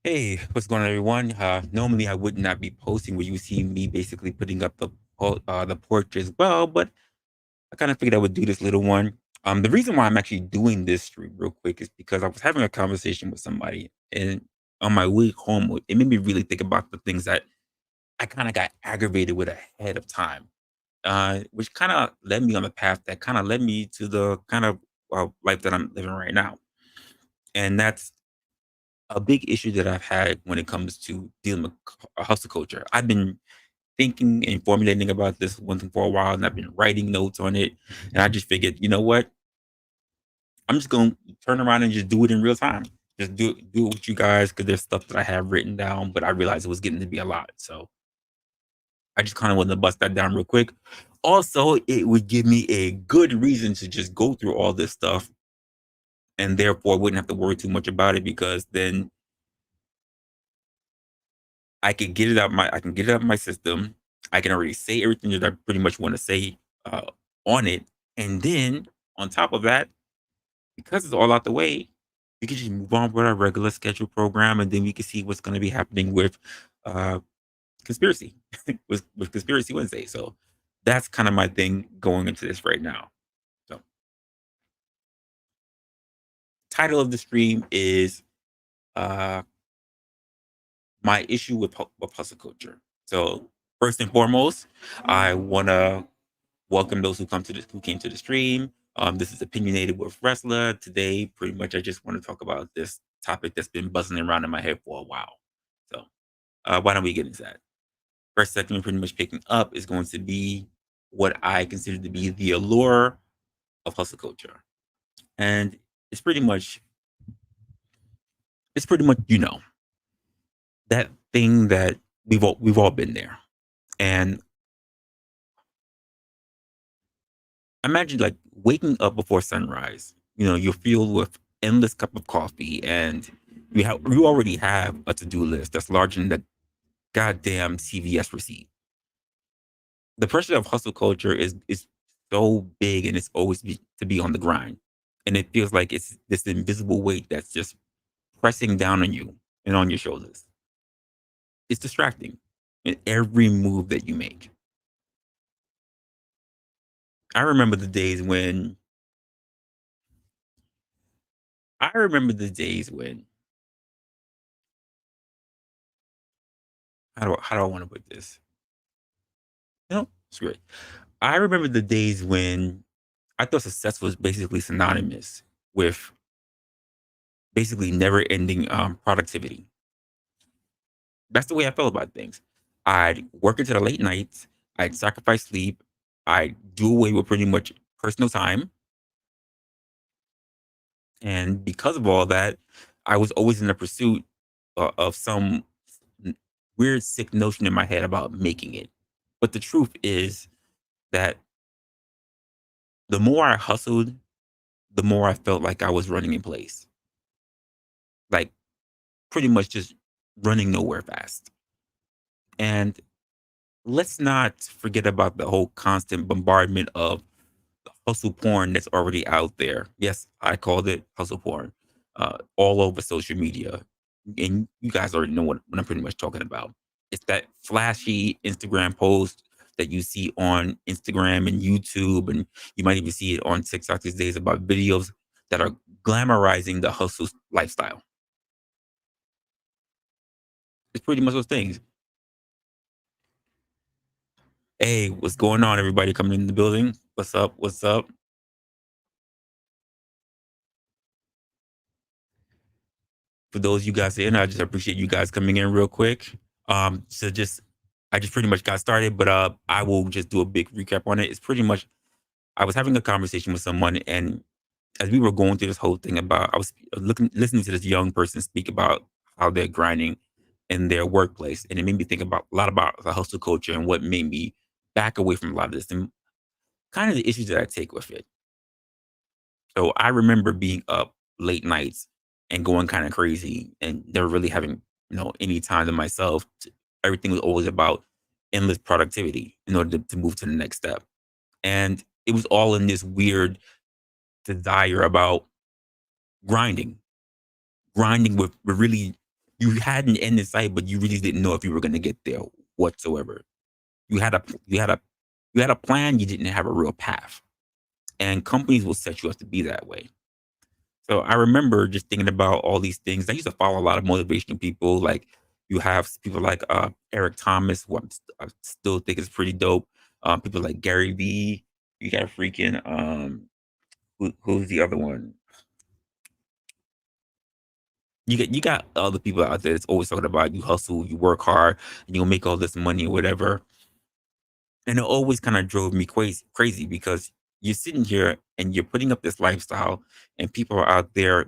Hey, what's going on, everyone? Normally, I would not be posting where you see me basically putting up the porch as well, but I kind of figured I would do this little one. The reason why I'm actually doing this stream real quick is because I was having a conversation with somebody, and on my way home, it made me really think about the things that I kind of got aggravated with ahead of time, which kind of led me on the path that kind of led me to the kind of life that I'm living right now, and that's a big issue that I've had when it comes to dealing with hustle culture. I've been thinking and formulating about this one thing for a while, and I've been writing notes on it. And I just figured, you know what? I'm just going to turn around and just do it in real time. Just do it with you guys because there's stuff that I have written down, but I realized it was getting to be a lot. So I just kind of wanted to bust that down real quick. Also, it would give me a good reason to just go through all this stuff, and therefore wouldn't have to worry too much about it because then I can get it out of my system. I can already say everything that I pretty much want to say on it. And then on top of that, because it's all out the way, we can just move on with our regular schedule program, and then we can see what's going to be happening with uh, conspiracy, with Conspiracy Wednesday. So that's kind of my thing going into this right now. So title of the stream is uh, my issue with hustle culture. So first and foremost, I want to welcome those who came to the stream. This is Opinionated with Resla. Today, pretty much, I just want to talk about this topic that's been buzzing around in my head for a while. So, why don't we get into that? First segment, pretty much picking up, is going to be what I consider to be the allure of hustle culture, and it's pretty much, you know, that thing that we've all been there. And imagine like waking up before sunrise. You know, you're filled with endless cup of coffee, and you already have a to do list that's larger than the goddamn CVS receipt. The pressure of hustle culture is so big, and it's always to be on the grind, and it feels like it's this invisible weight that's just pressing down on you and on your shoulders. It's distracting in every move that you make. I remember the days when I remember the days when how do I want to put this? No, screw it. I remember the days when I thought success was basically synonymous with basically never ending productivity. That's the way I felt about things. I'd work into the late nights, I'd sacrifice sleep, I'd do away with pretty much personal time. And because of all that, I was always in the pursuit of some n- weird, sick notion in my head about making it. But the truth is that the more I hustled, the more I felt like I was running in place. Like pretty much just running nowhere fast. And let's not forget about the whole constant bombardment of the hustle porn that's already out there. Yes, I called it hustle porn, all over social media. And you guys already know what I'm pretty much talking about. It's that flashy Instagram post that you see on Instagram and YouTube, and you might even see it on TikTok these days about videos that are glamorizing the hustle lifestyle. It's pretty much those things. Hey, what's going on, everybody coming in the building? What's up? What's up? For those of you guys in, I just appreciate you guys coming in real quick. So just I just pretty much got started, but I will just do a big recap on it. It's pretty much I was having a conversation with someone, and as we were going through this whole thing about, I was listening to this young person speak about how they're grinding in their workplace, and it made me think about a lot about the hustle culture and what made me back away from a lot of this and kind of the issues that I take with it. So I remember being up late nights and going kind of crazy and never really having, any time to myself. Everything was always about endless productivity in order to move to the next step. And it was all in this weird desire about grinding, grinding with really You had an end in sight, but you really didn't know if you were gonna get there whatsoever. You had a you had a you had a plan, you didn't have a real path. And companies will set you up to be that way. So I remember just thinking about all these things. I used to follow a lot of motivational people. Like you have people like Eric Thomas, who I still think is pretty dope. People like Gary Vee. You got freaking who's the other one? You got other people out there that's always talking about you hustle, you work hard, and you'll make all this money or whatever. And it always kind of drove me crazy because you're sitting here and you're putting up this lifestyle, and people are out there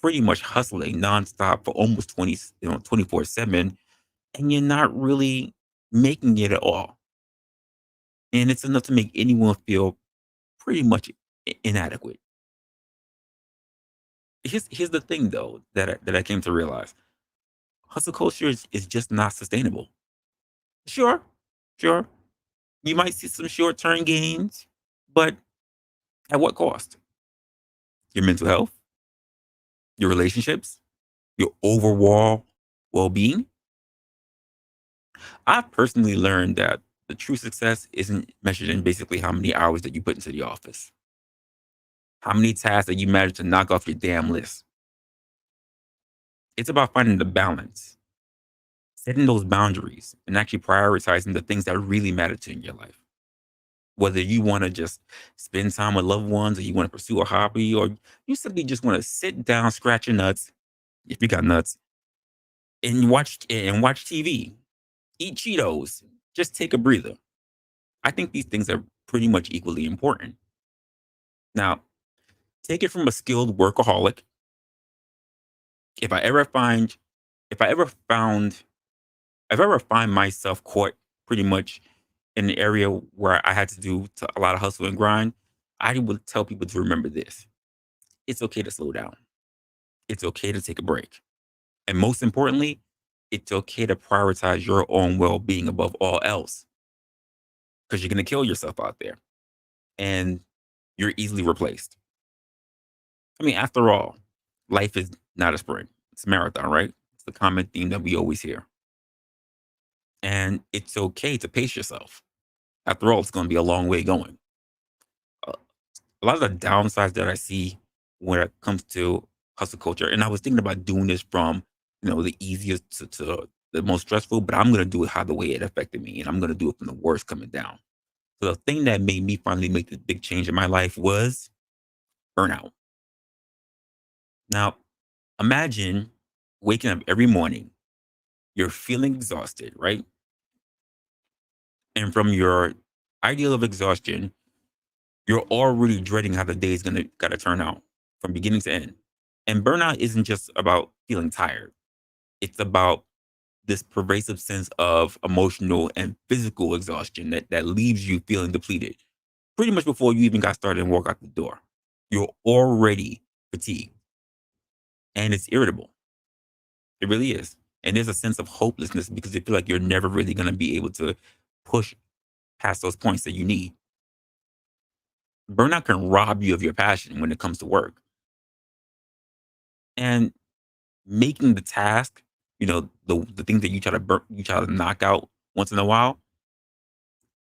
pretty much hustling nonstop for almost 24/7, and you're not really making it at all. And it's enough to make anyone feel pretty much inadequate. Here's the thing though that I came to realize. Hustle culture is just not sustainable. Sure, sure. You might see some short-term gains, but at what cost? Your mental health, your relationships, your overall well-being. I've personally learned that the true success isn't measured in basically how many hours that you put into the office, how many tasks that you manage to knock off your damn list. It's about finding the balance, setting those boundaries, and actually prioritizing the things that really matter to you in your life. Whether you want to just spend time with loved ones, or you want to pursue a hobby, or you simply just want to sit down, scratch your nuts, if you got nuts, and watch TV, eat Cheetos, just take a breather. I think these things are pretty much equally important. Now, take it from a skilled workaholic. If I ever find, if I ever found, if I ever find myself caught pretty much in an area where I had to do a lot of hustle and grind, I would tell people to remember this: it's okay to slow down. It's okay to take a break, and most importantly, it's okay to prioritize your own well-being above all else, because you're gonna kill yourself out there, and you're easily replaced. I mean, after all, life is not a sprint; it's a marathon, right? It's the common theme that we always hear. And it's okay to pace yourself. After all, it's going to be a long way going. Uh, a lot of the downsides that I see when it comes to hustle culture, and I was thinking about doing this from the easiest to the most stressful, but I'm going to do it how the way it affected me, and I'm going to do it from the worst coming down. So the thing that made me finally make this big change in my life was burnout. Now, imagine waking up every morning, you're feeling exhausted, right? And from your ideal of exhaustion, you're already dreading how the day is gonna gotta turn out from beginning to end. And burnout isn't just about feeling tired. It's about this pervasive sense of emotional and physical exhaustion that leaves you feeling depleted pretty much before you even got started and walk out the door. You're already fatigued and it's irritable. It really is. And there's a sense of hopelessness because you feel like you're never really gonna be able to push past those points that you need. Burnout can rob you of your passion when it comes to work. And making the task, the things that you try to knock out once in a while,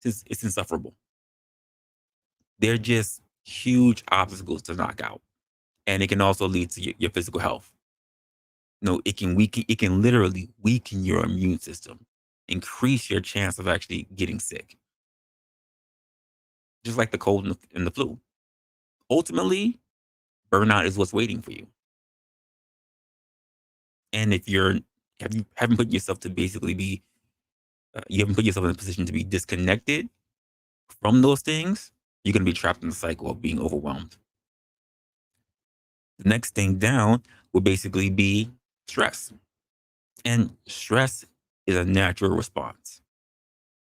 it's insufferable. They're just huge obstacles to knock out, and it can also lead to your physical health. It can literally weaken your immune system, increase your chance of actually getting sick, just like the cold and the flu. Ultimately, burnout is what's waiting for you. And if you haven't put yourself to basically be, you haven't put yourself in a position to be disconnected from those things, you're going to be trapped in the cycle of being overwhelmed. The next thing down would basically be stress. And stress is a natural response.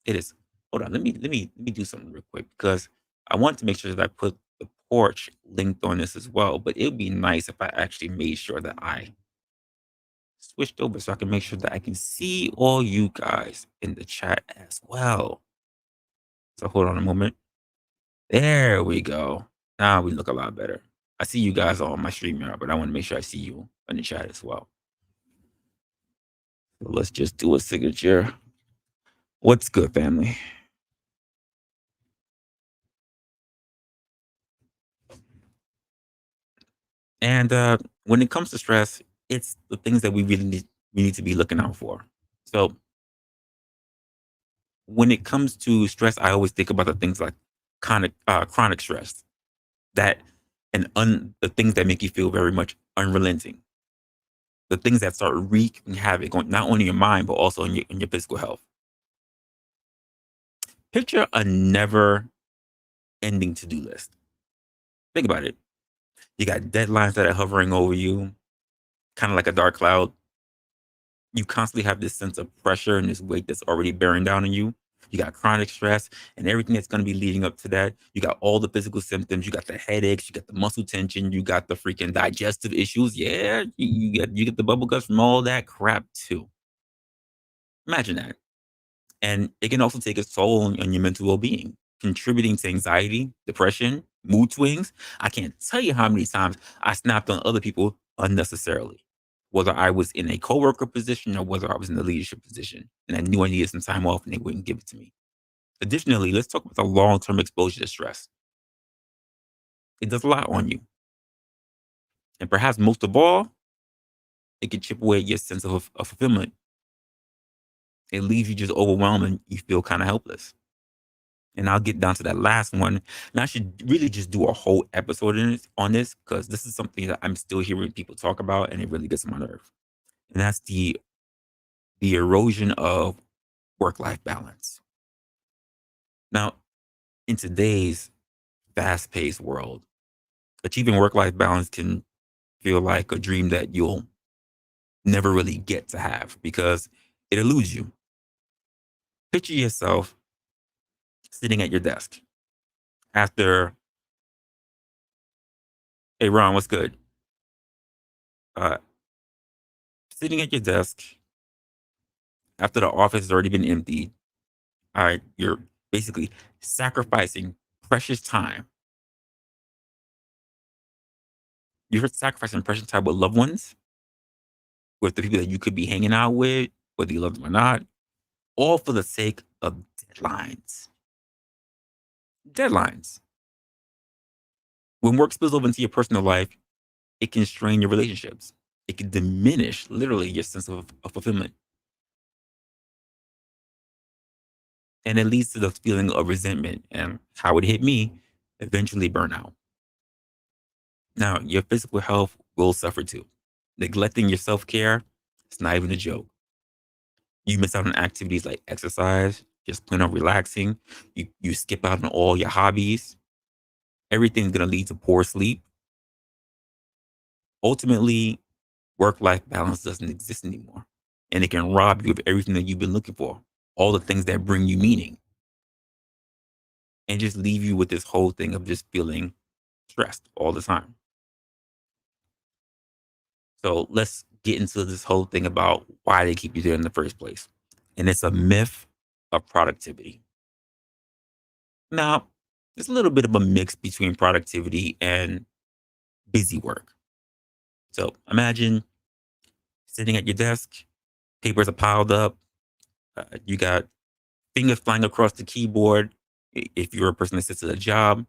It is. Hold on, let me do something real quick because I want to make sure that I put the porch linked on this as well. But it would be nice if I actually made sure that I switched over so I can make sure that I can see all you guys in the chat as well. So hold on a moment. There we go. Now we look a lot better. I see you guys on my stream now, but I want to make sure I see you in the chat as well. Let's just do a signature. What's good, family? And when it comes to stress, it's the things that we need to be looking out for. So when it comes to stress, I always think about the things like chronic stress, that the things that make you feel very much unrelenting, the things that start wreaking havoc on not only your mind but also in your physical health. Picture a never ending to do list. Think about it. You got deadlines that are hovering over you, kind of like a dark cloud. You constantly have this sense of pressure and this weight that's already bearing down on you. You got chronic stress and everything that's going to be leading up to that. You got all the physical symptoms. You got the headaches. You got the muscle tension. You got the freaking digestive issues. Yeah, you get the bubble guts from all that crap too. Imagine that. And it can also take its toll on your mental well being, contributing to anxiety, depression, mood swings. I can't tell you how many times I snapped on other people unnecessarily, whether I was in a coworker position or whether I was in a leadership position. And I knew I needed some time off and they wouldn't give it to me. Additionally, let's talk about the long term exposure to stress. It does a lot on you. And perhaps most of all, it can chip away at your sense of fulfillment. It leaves you just overwhelmed and you feel kind of helpless. And I'll get down to that last one. And I should really just do a whole episode on this because this is something that I'm still hearing people talk about, and it really gets on my nerve. And that's the erosion of work life balance. Now, in today's fast paced world, achieving work life balance can feel like a dream that you'll never really get to have because it eludes you. Picture yourself sitting at your desk after, hey Ron, what's good? Uh, Sitting at your desk after the office has already been emptied. All right, you're basically sacrificing precious time. You're sacrificing precious time with loved ones, with the people that you could be hanging out with, whether you love them or not, all for the sake of deadlines. Deadlines. When work spills over into your personal life, it can strain your relationships. It can diminish literally your sense of fulfillment. And it leads to the feeling of resentment and how it hit me, eventually burnout. Now, your physical health will suffer too. Neglecting your self care, it's not even a joke. You miss out on activities like exercise, just plain on relaxing. You skip out on all your hobbies. Everything's gonna lead to poor sleep. Ultimately, work life balance doesn't exist anymore. And it can rob you of everything that you've been looking for, all the things that bring you meaning, and just leave you with this whole thing of just feeling stressed all the time. So let's get into this whole thing about why they keep you there in the first place. And it's a myth of productivity. Now, there's a little bit of a mix between productivity and busy work. So imagine sitting at your desk, papers are piled up, you got fingers flying across the keyboard if you're a person that sits at a job,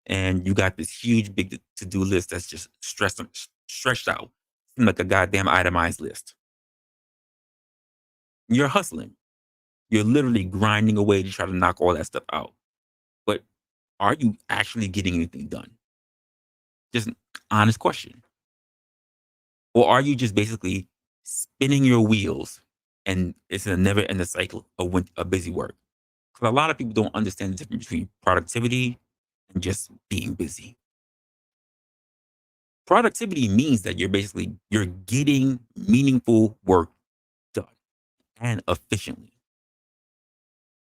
and you got this huge big to-do list that's just stretched out, like a goddamn itemized list. You're hustling. You're literally grinding away to try to knock all that stuff out. But are you actually getting anything done? Just an honest question. Or are you just basically spinning your wheels and it's a never ending cycle of busy work? Because a lot of people don't understand the difference between productivity and just being busy. Productivity means that you're getting meaningful work done and efficiently.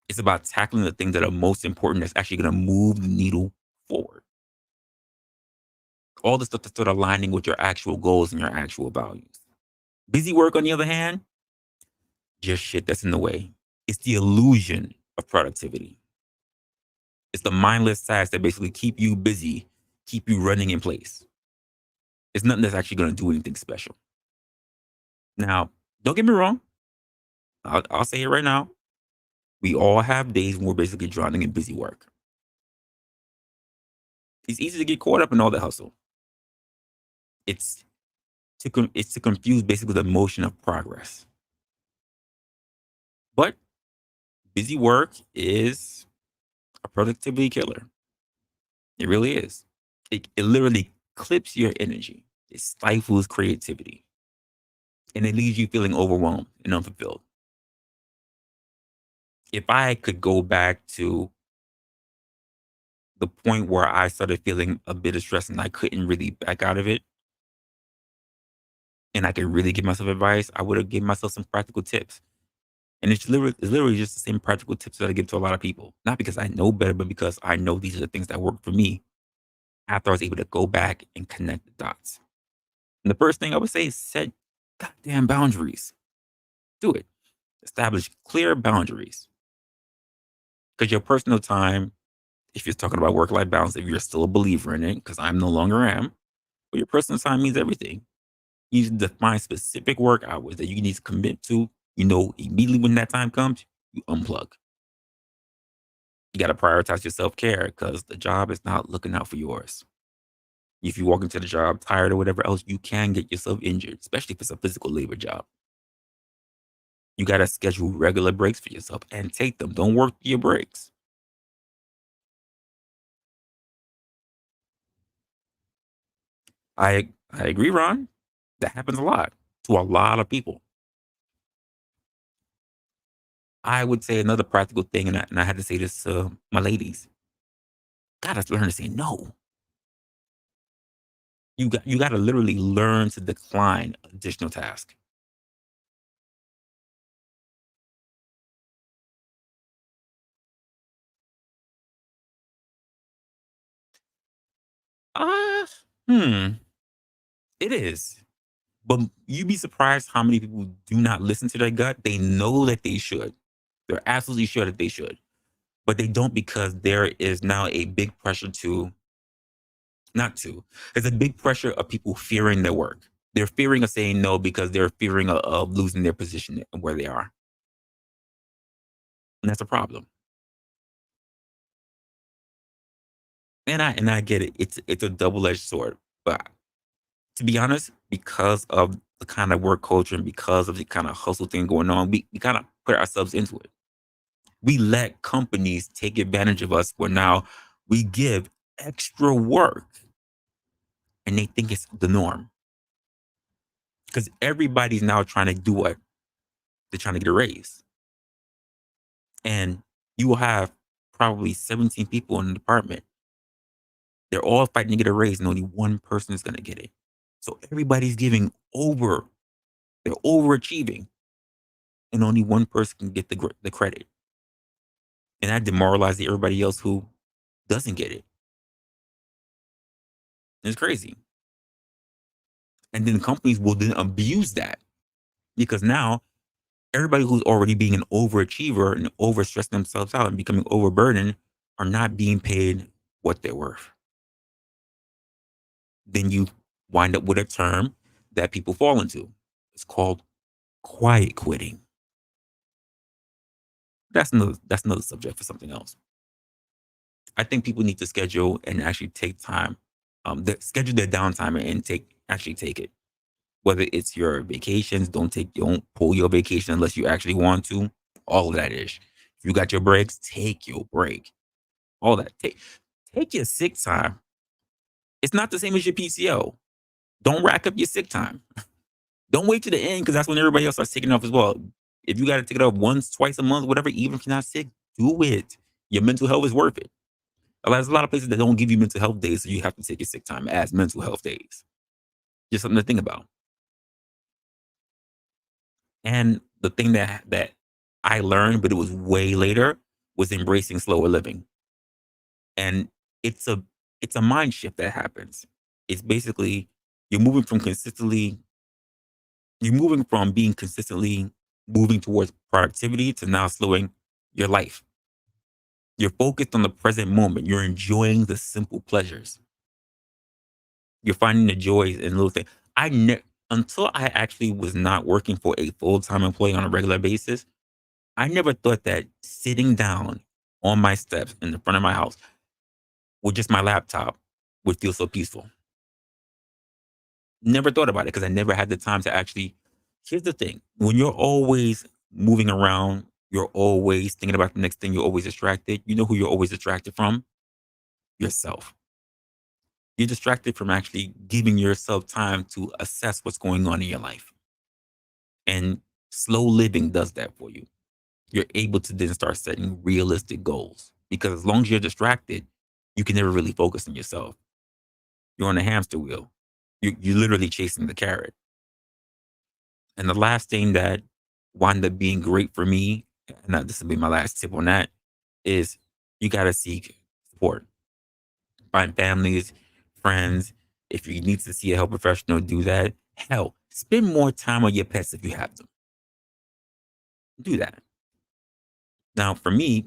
It's about tackling the things that are most important that's actually going to move the needle forward. All the stuff that's sort of aligning with your actual goals and your actual values. Busy work, on the other hand, just shit that's in the way. It's the illusion of productivity. It's the mindless tasks that basically keep you busy, keep you running in place. It's nothing that's actually going to do anything special. Now, don't get me wrong. I'll say it right now. We all have days when we're basically drowning in busy work. It's easy to get caught up in all the hustle. It's it's to confuse basically the motion of progress. But busy work is a productivity killer. It really is. It literally clips your energy. It stifles creativity, and it leaves you feeling overwhelmed and unfulfilled. If I could go back to the point where I started feeling a bit of stress and I couldn't really back out of it, and I could really give myself advice, I would have given myself some practical tips. And it's literally just the same practical tips that I give to a lot of people. Not because I know better, but because I know these are the things that work for me after I was able to go back and connect the dots. And the first thing I would say is set goddamn boundaries. Do it. Establish clear boundaries. Because your personal time, if you're talking about work life balance, if you're still a believer in it, because I'm no longer am, but your personal time means everything. You need to define specific work hours that you need to commit to. You know, immediately when that time comes, you unplug. You got to prioritize your self care because the job is not looking out for yours. If you walk into the job tired or whatever else, you can get yourself injured, especially if it's a physical labor job. You got to schedule regular breaks for yourself and take them. Don't work your breaks. I agree, Ron. That happens a lot to a lot of people. I would say another practical thing, and I had to say this to my ladies. Gotta learn to say no. You gotta literally learn to decline additional tasks. Uh, hmm, it is. But you'd be surprised how many people do not listen to their gut. They know that they should. They're absolutely sure that they should, but they don't because there is now a big pressure to not to. There's a big pressure of people fearing their work. They're fearing of saying no because they're fearing of losing their position where they are, and that's a problem. And I get it. It's a double edged sword, but to be honest, because of the kind of work culture and because of the kind of hustle thing going on, we kind of put ourselves into it. We let companies take advantage of us where now we give extra work and they think it's the norm because everybody's now trying to do what they're trying to get a raise. And you will have probably 17 people in the department. They're all fighting to get a raise and only one person is going to get it. So everybody's giving over. They're overachieving and only one person can get the credit. And that demoralizes everybody else who doesn't get it. It's crazy. And then companies will then abuse that because now everybody who's already being an overachiever and overstressing themselves out and becoming overburdened are not being paid what they're worth. Then you wind up with a term that people fall into. It's called quiet quitting. That's another subject for something else. I think people need to schedule and actually take time, schedule their downtime and take it. Whether it's your vacations, don't pull your vacation unless you actually want to. All of that ish. If you got your breaks, take your break. All that. Take your sick time. It's not the same as your PCO. Don't rack up your sick time. Don't wait to the end because that's when everybody else starts taking off as well. If you got to take it off once, twice a month, whatever, even if you're not sick, do it. Your mental health is worth it. There's a lot of places that don't give you mental health days, so you have to take your sick time as mental health days. Just something to think about. And the thing that I learned, but it was way later, was embracing slower living. And it's a it's a mind shift that happens. It's basically you're moving from consistently you're moving from being consistently moving towards productivity to now slowing your life. You're focused on the present moment. You're enjoying the simple pleasures. You're finding the joys in little things. Until I actually was not working for a full-time employee on a regular basis, I never thought that sitting down on my steps in the front of my house with just my laptop would feel so peaceful. Never thought about it because I never had the time to actually. Here's the thing: when you're always moving around, you're always thinking about the next thing. You're always distracted. You know who you're always distracted from? Yourself. You're distracted from actually giving yourself time to assess what's going on in your life. And slow living does that for you. You're able to then start setting realistic goals because as long as you're distracted, you can never really focus on yourself. You're on a hamster wheel. You're literally chasing the carrot. And the last thing that wound up being great for me, and this will be my last tip on that, is you got to seek support. Find families, friends. If you need to see a health professional, do that. Hell, spend more time on your pets if you have them. Do that. Now, for me,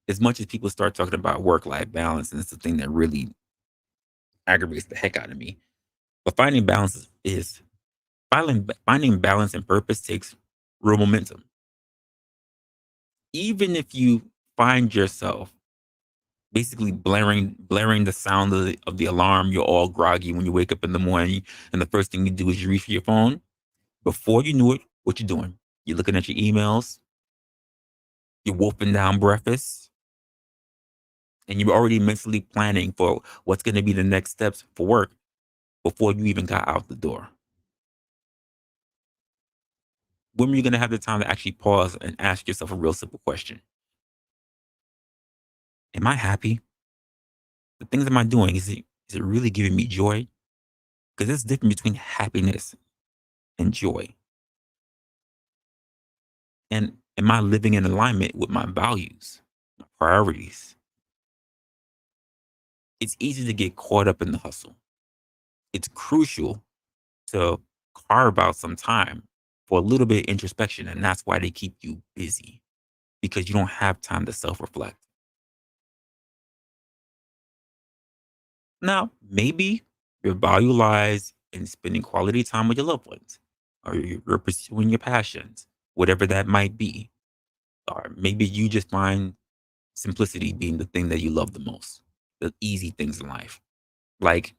as much as people start talking about work life balance, and it's the thing that really aggravates the heck out of me, but finding balance is finding balance and purpose takes real momentum. Even if you find yourself basically blaring the sound of the alarm, you're all groggy when you wake up in the morning, and the first thing you do is you reach for your phone. Before you knew it, what you doing? You're looking at your emails, you're wolfing down breakfast, and you're already mentally planning for what's going to be the next steps for work before you even got out the door. When are you going to have the time to actually pause and ask yourself a real simple question? Am I happy? The things am I doing, is it really giving me joy? Because there's a difference between happiness and joy. And am I living in alignment with my values, my priorities? It's easy to get caught up in the hustle. It's crucial to carve out some time for a little bit of introspection. And that's why they keep you busy because you don't have time to self reflect. Now, maybe your value lies in spending quality time with your loved ones, or you're pursuing your passions, whatever that might be. Or maybe you just find simplicity being the thing that you love the most, the easy things in life, like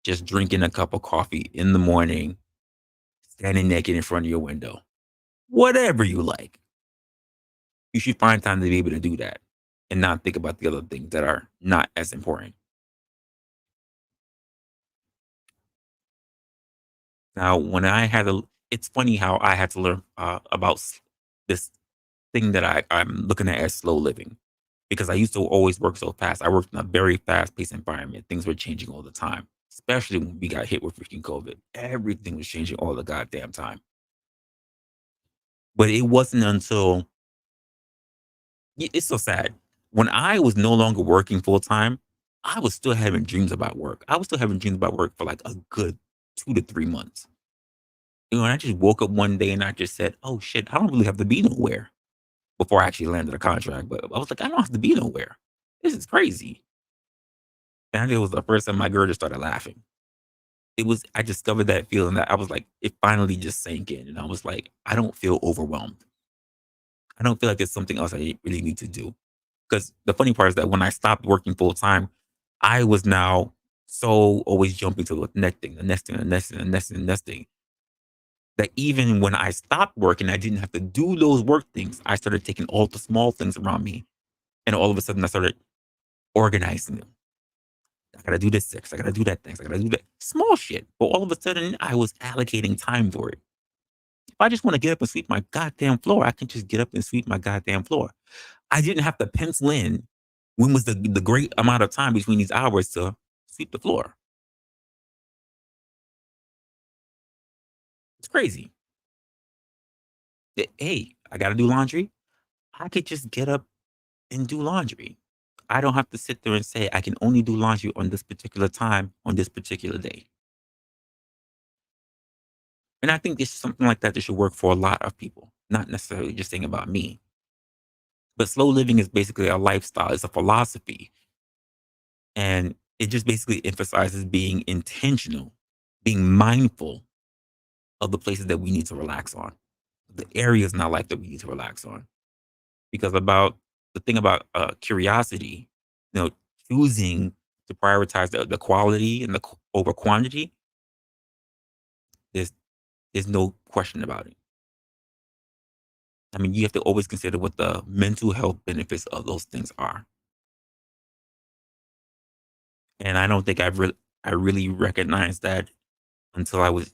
just drinking a cup of coffee in the morning, standing naked in front of your window, whatever you like. You should find time to be able to do that and not think about the other things that are not as important. Now, when I had to, it's funny how I had to learn about this thing that I'm looking at as slow living because I used to always work so fast. I worked in a very fast paced environment. Things were changing all the time, especially when we got hit with freaking COVID. Everything was changing all the goddamn time. But it wasn't until it's so sad. When I was no longer working full time, I was still having dreams about work. I was still having dreams about work for like a good 2 to 3 months. And I just woke up one day and I just said, "Oh shit, I don't really have to be nowhere." Before I actually landed a contract, but I was like, "I don't have to be nowhere. This is crazy." And it was the first time my girl just started laughing. I discovered that feeling that I was like, it finally just sank in. And I was like, I don't feel overwhelmed. I don't feel like there's something else I really need to do. Because the funny part is that when I stopped working full time, I was now so always jumping to the next thing, the next thing, the next thing, the next thing, the next thing. That even when I stopped working, I didn't have to do those work things. I started taking all the small things around me. And all of a sudden I started organizing them. I gotta do this next. I gotta do that next. I gotta do that. Small shit. But all of a sudden I was allocating time for it. If I just want to get up and sweep my goddamn floor, I can just get up and sweep my goddamn floor. I didn't have to pencil in when was the great amount of time between these hours to sweep the floor. It's crazy. Hey, I got to do laundry. I could just get up and do laundry. I don't have to sit there and say I can only do laundry on this particular time on this particular day. And I think it's something like that that should work for a lot of people, not necessarily just saying about me. But slow living is basically a lifestyle, it's a philosophy. And it just basically emphasizes being intentional, being mindful, of the places that we need to relax on, the areas in our life that we need to relax on. Because about the thing about curiosity, you know, choosing to prioritize the quality and over quantity, there's there's no question about it. I mean, you have to always consider what the mental health benefits of those things are. And I don't think I really recognized that until I was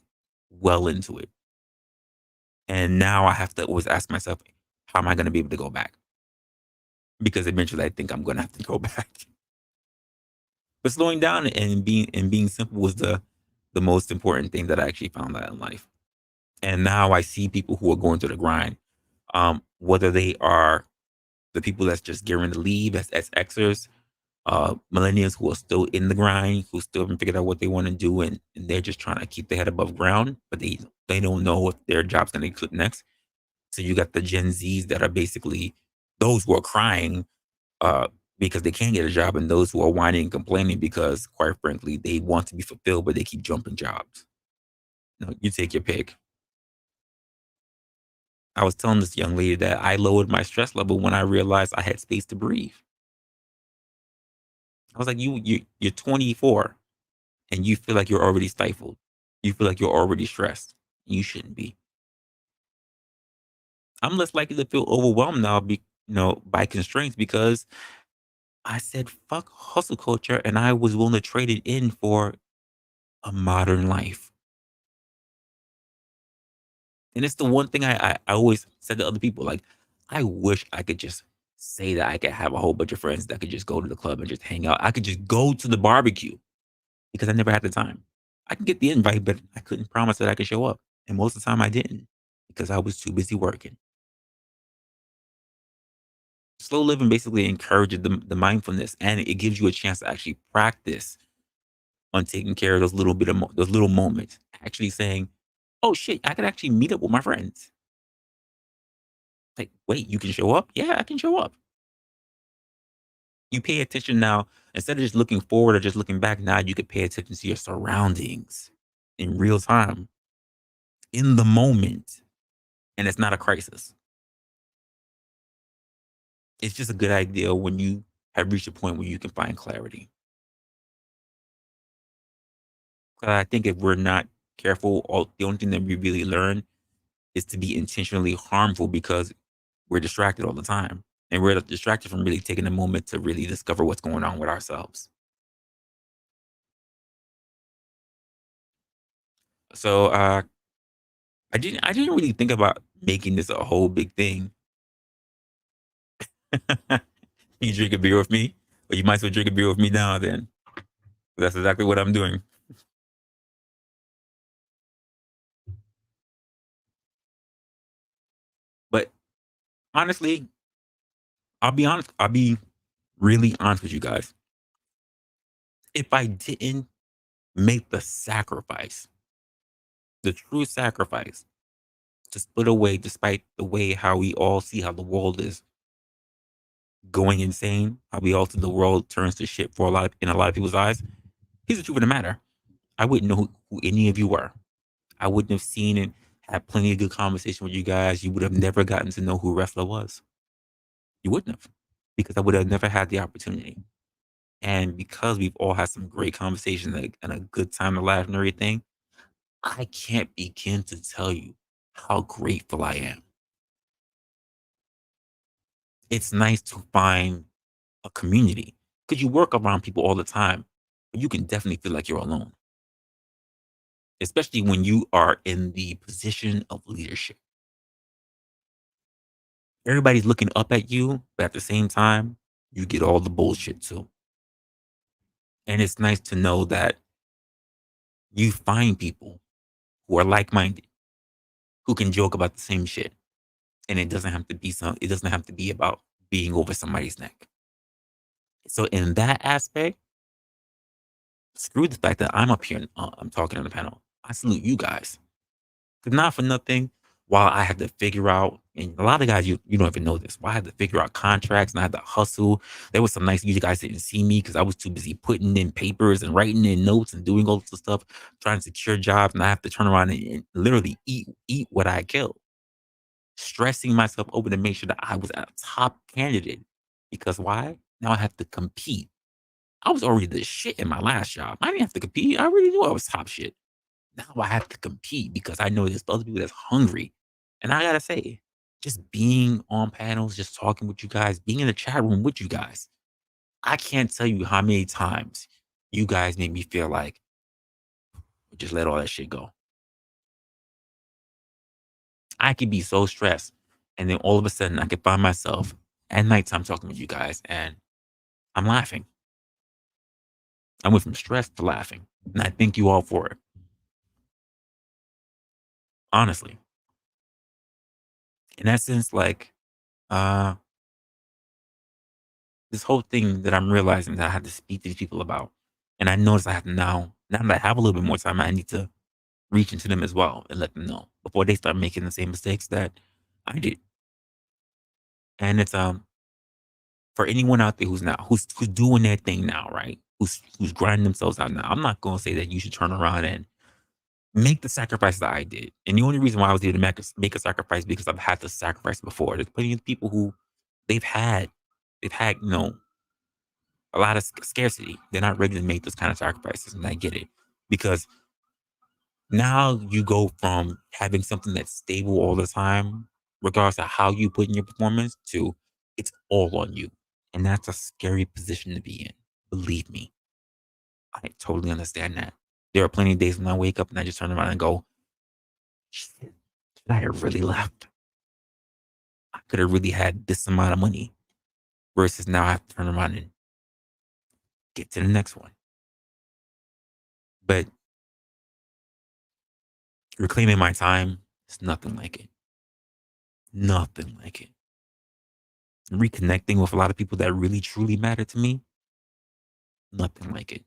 well into it. And now I have to always ask myself, how am I going to be able to go back? Because eventually I think I'm going to have to go back. But slowing down and being simple was the most important thing that I actually found out in life. And now I see people who are going through the grind, whether they are the people that's just gearing to leave as Xers, millennials who are still in the grind, who still haven't figured out what they want to do, and they're just trying to keep their head above ground, but they don't know if their job's going to click next. So you got the Gen Zs that are basically those who are crying uh, because they can't get a job, and those who are whining and complaining because, quite frankly, they want to be fulfilled, but they keep jumping jobs. You take your pick. I was telling this young lady that I lowered my stress level when I realized I had space to breathe. I was like, you're 24 and you feel like you're already stifled. You feel like you're already stressed. You shouldn't be. I'm less likely to feel overwhelmed now, by constraints because I said fuck hustle culture and I was willing to trade it in for a modern life. And it's the one thing I always said to other people, like, I wish I could just say that I could have a whole bunch of friends that could just go to the club and just hang out. I could just go to the barbecue because I never had the time. I can get the invite, but I couldn't promise that I could show up. And most of the time I didn't because I was too busy working. Slow living basically encourages the mindfulness and it gives you a chance to actually practice on taking care of those little moments. Actually saying, oh shit, I could actually meet up with my friends. Like, wait, you can show up? Yeah, I can show up. You pay attention now instead of just looking forward or just looking back. Now you could pay attention to your surroundings in real time, in the moment, and it's not a crisis. It's just a good idea when you have reached a point where you can find clarity. I think if we're not careful, the only thing that we really learn is to be intentionally harmful because we're distracted all the time. And we're distracted from really taking a moment to really discover what's going on with ourselves. So I didn't really think about making this a whole big thing. You drink a beer with me? Well, you might as well drink a beer with me now then. That's exactly what I'm doing. But honestly, I'll be honest. I'll be really honest with you guys. If I didn't make the sacrifice, the true sacrifice, to split away despite the way how we all see how the world is going insane, how we all see the world turns to shit for in a lot of people's eyes. Here's the truth of the matter. I wouldn't know who any of you were. I wouldn't have seen and had plenty of good conversation with you guys. You would have never gotten to know who Resla was. You wouldn't have, because I would have never had the opportunity. And because we've all had some great conversations and a good time to laugh and everything, I can't begin to tell you how grateful I am. It's nice to find a community because you work around people all the time, but you can definitely feel like you're alone, especially when you are in the position of leadership. Everybody's looking up at you, but at the same time, you get all the bullshit too. And it's nice to know that you find people who are like minded, who can joke about the same shit. And it doesn't have to be about being over somebody's neck. So in that aspect, screw the fact that I'm up here and I'm talking on the panel. I salute you guys. Because not for nothing, while I had to figure out, And a lot of guys, you don't even know this. Well, I had to figure out contracts and I had to hustle. There was some nights you guys didn't see me because I was too busy putting in papers and writing in notes and doing all this stuff, trying to secure jobs. And I have to turn around and literally eat what I kill, stressing myself over to make sure that I was a top candidate. Because why? Now I have to compete. I was already the shit in my last job. I didn't have to compete. I already knew I was top shit. Now I have to compete because I know there's other people that's hungry. And I gotta say, just being on panels, just talking with you guys, being in the chat room with you guys, I can't tell you how many times you guys make me feel like just let all that shit go. I could be so stressed, and then all of a sudden I could find myself at nighttime talking with you guys, and I'm laughing. I went from stress to laughing, and I thank you all for it. Honestly, in essence, like uh, this whole thing that I'm realizing that I have to speak to these people about, and I notice I have to now that I have a little bit more time, I need to reach into them as well and let them know before they start making the same mistakes that I did. And it's for anyone out there who's doing their thing now, right? Who's grinding themselves out now. I'm not gonna say that you should turn around and make the sacrifice that I did. And the only reason why I was able to make a sacrifice because I've had to sacrifice before. There's plenty of people who they've had they've had, a lot of scarcity. They're not ready to make those kind of sacrifices, and I get it. Because now you go from having something that's stable all the time, regardless of how you put in your performance, to it's all on you. And that's a scary position to be in. Believe me, I totally understand that. There are plenty of days when I wake up and I just turn around and go, shit, should I have really left? I could have really had this amount of money versus now I have to turn around and get to the next one. But reclaiming my time is nothing like it. Nothing like it. Reconnecting with a lot of people that really truly matter to me, nothing like it.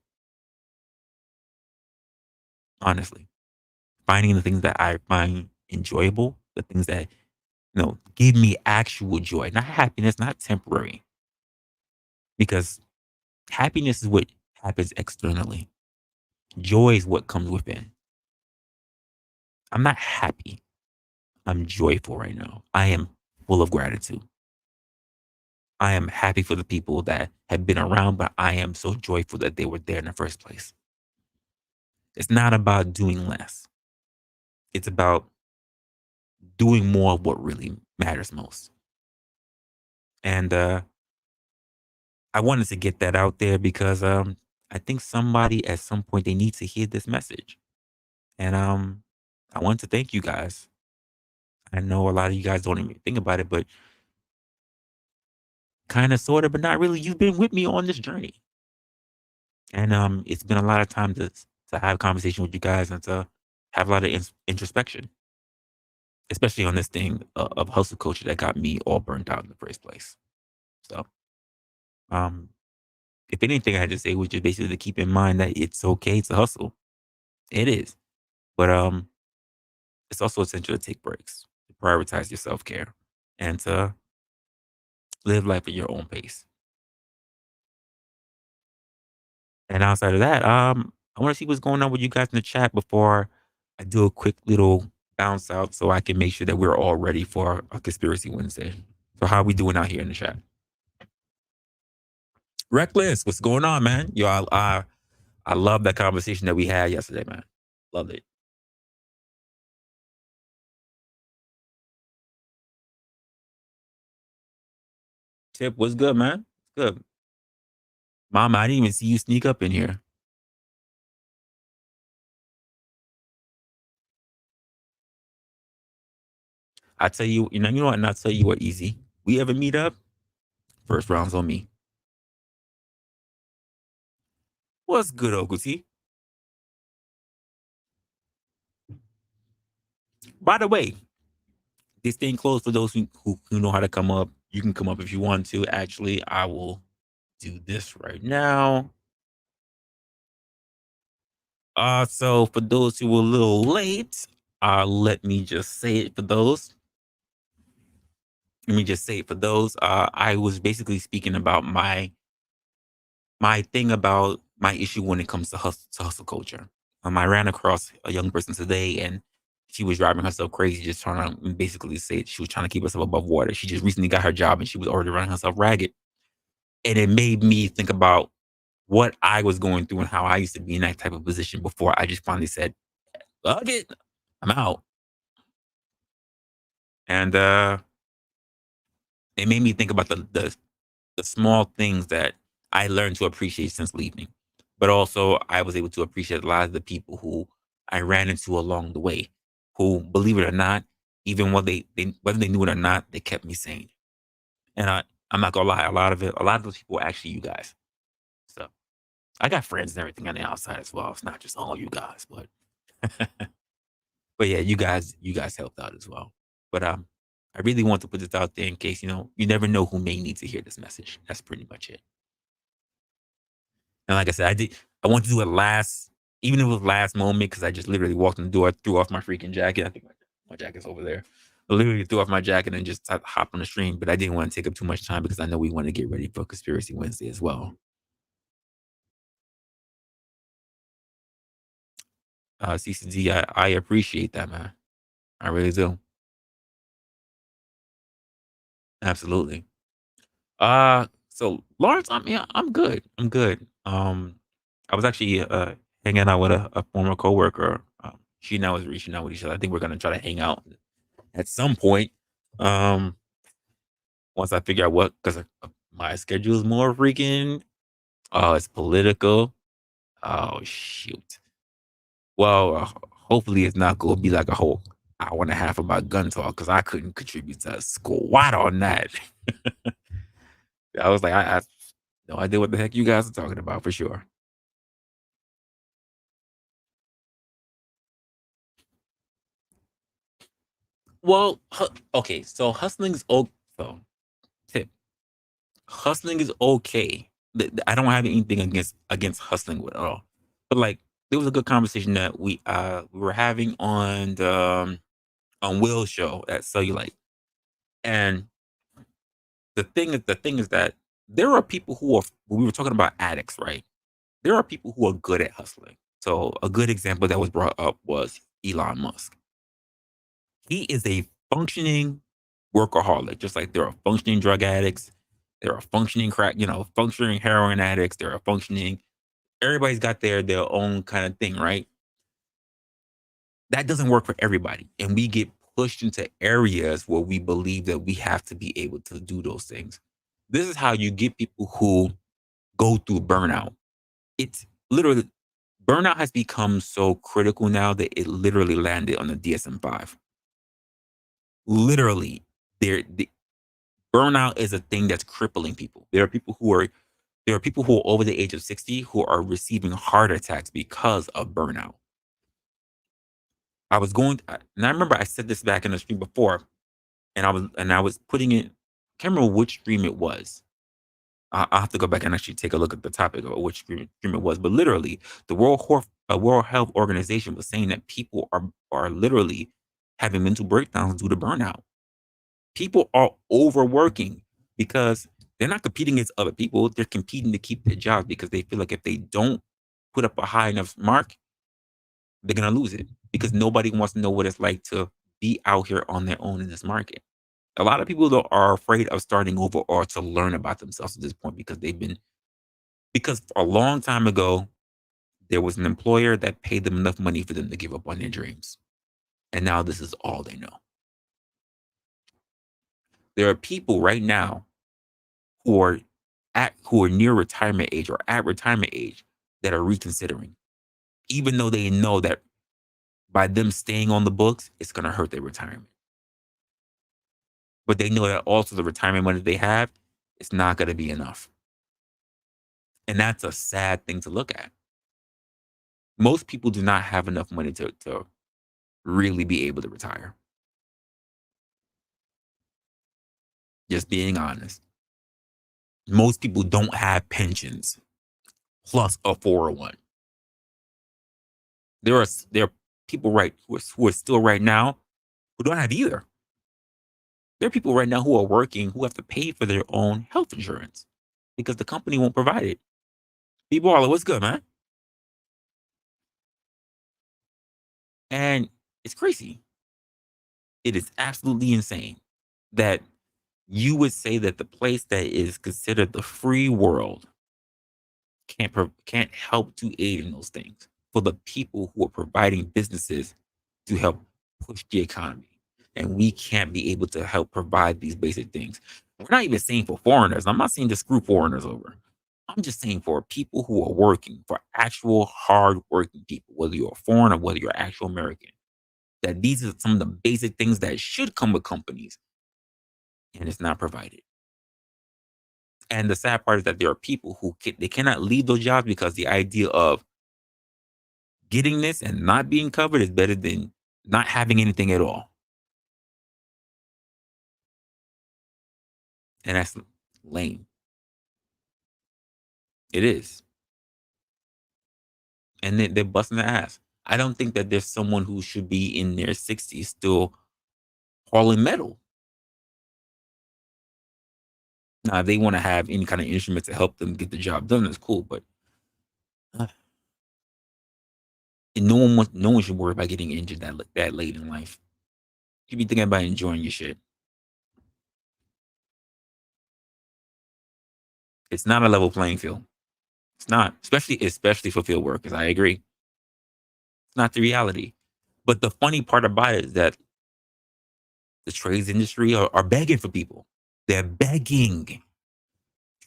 Honestly, finding the things that I find enjoyable, the things that give me actual joy, not happiness, not temporary. Because happiness is what happens externally. Joy is what comes within. I'm not happy. I'm joyful right now. I am full of gratitude. I am happy for the people that have been around, but I am so joyful that they were there in the first place. It's not about doing less. It's about doing more of what really matters most. And I wanted to get that out there because I think somebody at some point they need to hear this message. And I want to thank you guys. I know a lot of you guys don't even think about it, but kind of, sort of, but not really. You've been with me on this journey, and it's been a lot of time to have conversation with you guys and to have a lot of introspection, especially on this thing of hustle culture that got me all burnt out in the first place. So, um, if anything, I had to say was just basically to keep in mind that it's okay to hustle. It is, but it's also essential to take breaks, to prioritize your self care, and to live life at your own pace. And outside of that, I want to see what's going on with you guys in the chat before I do a quick little bounce out so I can make sure that we're all ready for a conspiracy Wednesday. So how are we doing out here in the chat? Reckless, what's going on, man? Yo, I love that conversation that we had yesterday, man. Loved it. Tip, what's good, man? Good. Mama, I didn't even see you sneak up in here. I tell you, you know what, and I'll tell you what, easy. We ever meet up, first round's on me. What's good, Okuti? By the way, this thing closed for those who know how to come up. You can come up if you want to. Actually, I will do this right now. So for those who were a little late, let me just say it for those. let me just say for those, I was basically speaking about my thing about my issue when it comes to hustle culture. I ran across a young person today, and she was driving herself crazy, just trying to basically say she was trying to keep herself above water. She just recently got her job, and she was already running herself ragged, and it made me think about what I was going through and how I used to be in that type of position before I just finally said, "Fuck it, I'm out." And it made me think about the small things that I learned to appreciate since leaving. But also, I was able to appreciate a lot of the people who I ran into along the way, who, believe it or not, even whether they knew it or not, they kept me sane. And I'm not gonna lie, a lot of those people were actually you guys. So I got friends and everything on the outside as well. It's not just all you guys, but but yeah, you guys helped out as well. But I really want to put this out there in case, you never know who may need to hear this message. That's pretty much it. And like I said, I want to do it last, even if it was last moment, because I just literally walked in the door, threw off my freaking jacket. I think my jacket's over there. I literally threw off my jacket and just hopped on the stream, but I didn't want to take up too much time because I know we want to get ready for Conspiracy Wednesday as well. CCD, I appreciate that, man. I really do. Absolutely. So Lawrence, I'm good. I'm good. I was actually hanging out with a former coworker. She and I was reaching out with each other. I think we're gonna try to hang out at some point. Um, once I figure out what, because my schedule is more freaking. Oh, it's political. Oh shoot. Well, hopefully it's not going to be like a whole hour and a half about gun talk because I couldn't contribute to a squat on that. I was like, I no idea what the heck you guys are talking about for sure. Well, okay, so so tip. Hustling is okay. I don't have anything against hustling at all. But like there was a good conversation that we were having on Will's show at Cellulite. And the thing is that there are people who are we were talking about addicts, right? There are people who are good at hustling. So a good example that was brought up was Elon Musk. He is a functioning workaholic, just like there are functioning drug addicts, there are functioning functioning heroin addicts, there are functioning. Everybody's got their own kind of thing, right? That doesn't work for everybody, and we get pushed into areas where we believe that we have to be able to do those things. This is how you get people who go through burnout. It's literally burnout has become so critical now that it literally landed on the DSM-5. Literally, the burnout is a thing that's crippling people. There are people who are over the age of 60 who are receiving heart attacks because of burnout. And I remember I said this back in the stream before, and I was putting it. Can't remember which stream it was. I'll have to go back and actually take a look at the topic of which stream it was. But literally, the World Health Organization was saying that people are literally having mental breakdowns due to burnout. People are overworking because they're not competing against other people. They're competing to keep their jobs because they feel like if they don't put up a high enough mark, they're gonna lose it because nobody wants to know what it's like to be out here on their own in this market. A lot of people though are afraid of starting over or to learn about themselves at this point because a long time ago there was an employer that paid them enough money for them to give up on their dreams. And now this is all they know. There are people right now who are who are near retirement age or at retirement age that are reconsidering, even though they know that by them staying on the books, it's going to hurt their retirement. But they know that also the retirement money they have, it's not going to be enough. And that's a sad thing to look at. Most people do not have enough money to really be able to retire. Just being honest. Most people don't have pensions plus a 401. There are people who are still right now who don't have either. There are people right now who are working who have to pay for their own health insurance because the company won't provide it. People are like, "What's good, man?" And it's crazy. It is absolutely insane that you would say that the place that is considered the free world can't help to aid in those things for the people who are providing businesses to help push the economy. And we can't be able to help provide these basic things. We're not even saying for foreigners. I'm not saying to screw foreigners over. I'm just saying for people who are working, for actual hard working people, whether you're a foreigner, whether you're actual American, that these are some of the basic things that should come with companies, and it's not provided. And the sad part is that there are people who they cannot leave those jobs because the idea of getting this and not being covered is better than not having anything at all. And that's lame. It is. And they're busting their ass. I don't think that there's someone who should be in their 60s still hauling metal. Now, if they want to have any kind of instrument to help them get the job done, that's cool. But uh, no one should worry about getting injured that late in life. You should be thinking about enjoying your shit. It's not a level playing field. It's not, especially for field workers. I agree. It's not the reality. But the funny part about it is that the trades industry are begging for people. They're begging.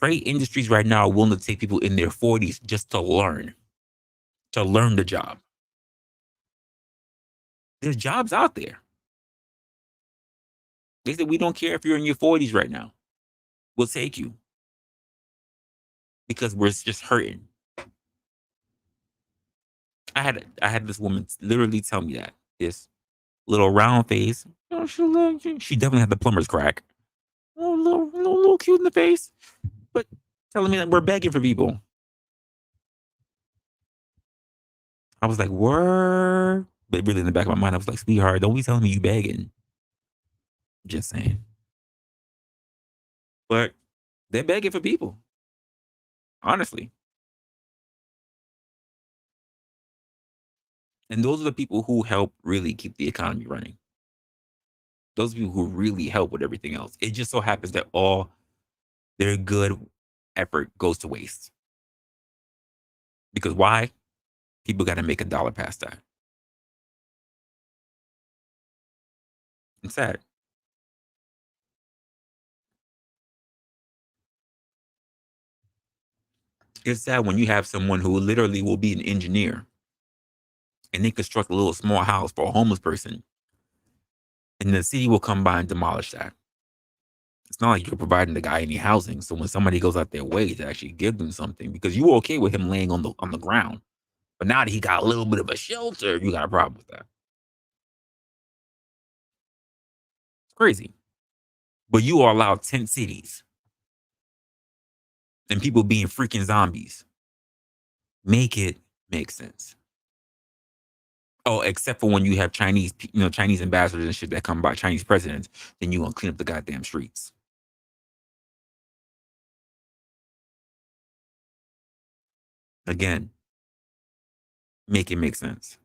Trade industries right now are willing to take people in their 40s just to learn the job. There's jobs out there. They said, we don't care if you're in your 40s right now. We'll take you because we're just hurting. I had this woman literally tell me that this little round face. Oh, she definitely had the plumber's crack. Oh, little cute in the face, but telling me that we're begging for people. I was like, word. But really in the back of my mind, I was like, sweetheart, don't be telling me you begging. Just saying. But they're begging for people, honestly. And those are the people who help really keep the economy running. Those people who really help with everything else. It just so happens that all their good effort goes to waste. Because why? People got to make a dollar past that. It's sad. It's sad when you have someone who literally will be an engineer and they construct a little small house for a homeless person, and the city will come by and demolish that. It's not like you're providing the guy any housing. So when somebody goes out their way to actually give them something, because you were okay with him laying on the ground, but now that he got a little bit of a shelter, you got a problem with that. It's crazy. But you are allowed tent cities and people being freaking zombies. Make it make sense. Oh, except for when you have Chinese ambassadors and shit that come by, Chinese presidents, then you gonna clean up the goddamn streets. Again, make it make sense.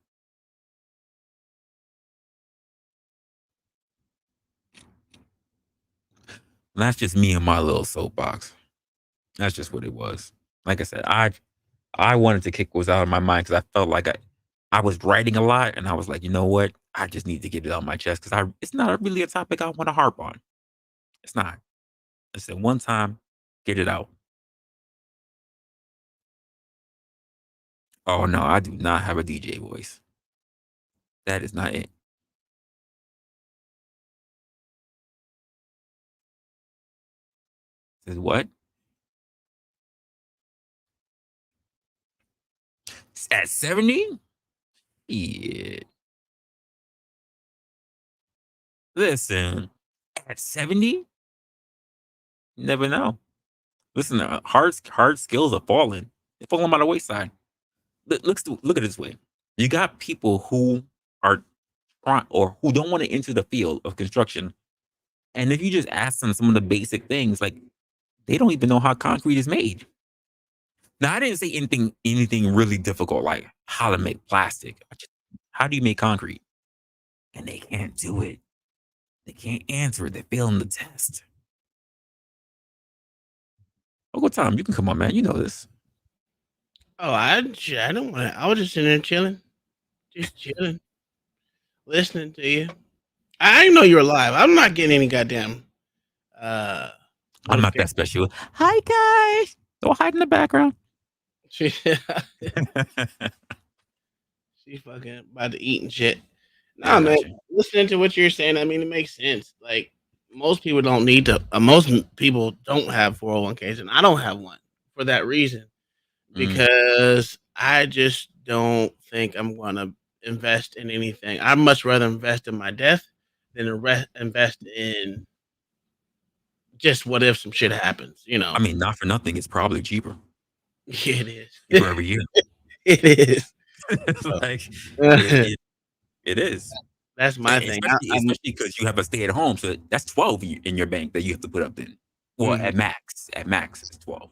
And that's just me and my little soapbox. That's just what it was. Like I said, I wanted to kick what was out of my mind because I felt like I was writing a lot, and I was like, you know what? I just need to get it out my chest because I it's not really a topic I want to harp on. It's not. I said one time, get it out. Oh no, I do not have a DJ voice. That is not it. Says what? At 70? Yeah. Listen, at 70, never know. Listen, hard skills are falling. They're falling by the wayside. Look at it this way. You got people who are trying or who don't want to enter the field of construction And if you just ask them some of the basic things, like they don't even know how concrete is made. Now, I didn't say anything really difficult like how to make plastic. How do you make concrete? And they can't do it. They can't answer it. They're failing the test. Uncle Tom, you can come on, man. You know this. Oh, I don't want to. I was just sitting there chilling, just chilling, listening to you. I didn't know you were live. I'm not getting any goddamn uh I'm not that notification. special. Hi, guys. Don't hide in the background. She, she fucking about to eat and shit. Yeah, I Nah, man. got you. Listening to what you're saying, I mean, it makes sense. Like most people don't need to. Most people don't have 401ks, and I don't have one for that reason Mm. because I just don't think I'm gonna invest in anything. I'd much rather invest in my death than invest in just what if some shit happens. You I know, mean, not for nothing. It's probably cheaper. yeah, it is. Cheaper every year. It is. It's So, like it is. that's my And thing. especially because you have a stay at home, so that's 12 in your bank that you have to put up then. Well, Mhm. at max, it's 12.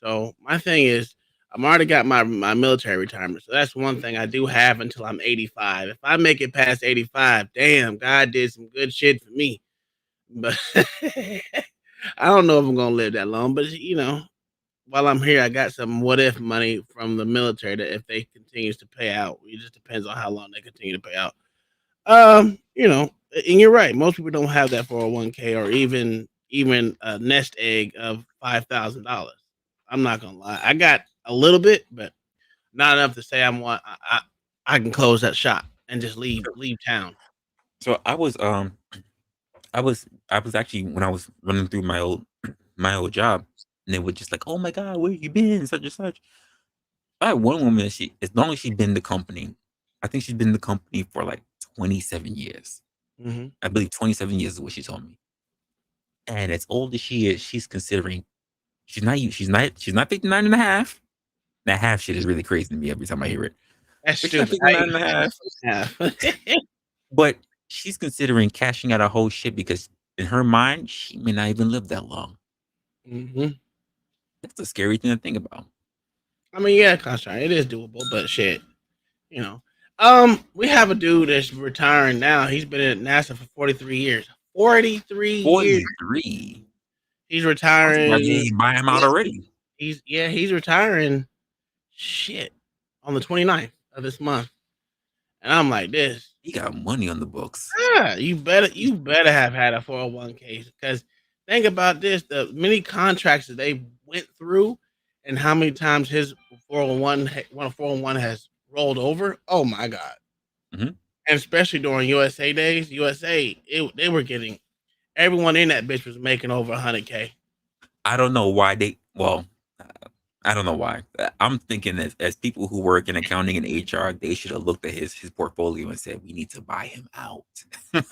So my thing is, I'm already got my military retirement, so that's one thing I do have until I'm 85. If I make it past 85, damn, God did some good shit for me. But I don't know if I'm gonna live that long. But while I'm here, I got some what if money from the military that if they continues to pay out, it just depends on how long they continue to pay out. And you're right. Most people don't have that 401k or even a nest egg of $5,000. I'm not gonna lie. I got a little bit, but not enough to say I'm one. I can close that shop and just leave town. So I was actually when I was running through my old job, and they were just like, "Oh my god, where you been?" Such and such. I had one woman. She as long as she's been in the company, I think she's been in the company for like 27 years. Hmm. I believe 27 years is what she told me. And as old as she is, she's considering she's not 59 and a half. That half shit is really crazy to me every time I hear it. That's But she's not stupid. I 59 ain't and a half. half. But she's considering cashing out her whole shit because in her mind, she may not even live that long. Hmm. That's a scary thing to think about. I mean, yeah, contract. It is doable, but shit, you know. We have a dude that's retiring now. He's been at NASA for 43 years. 43 years. 43. He's I'm surprised they retiring. ain't buy him out already. He's retiring. Shit, on the 29th of this month, and I'm like this. He got money on the books. Yeah, you better have had a 401k because think about this: the many contracts that they went through, and how many times his 401 has rolled over. Oh my god! Mhm. And especially during USA days, they were getting everyone in that bitch was making over 100K. I don't know why I don't know why. I'm thinking as people who work in accounting and HR, they should have looked at his portfolio and said, "We need to buy him out. Like,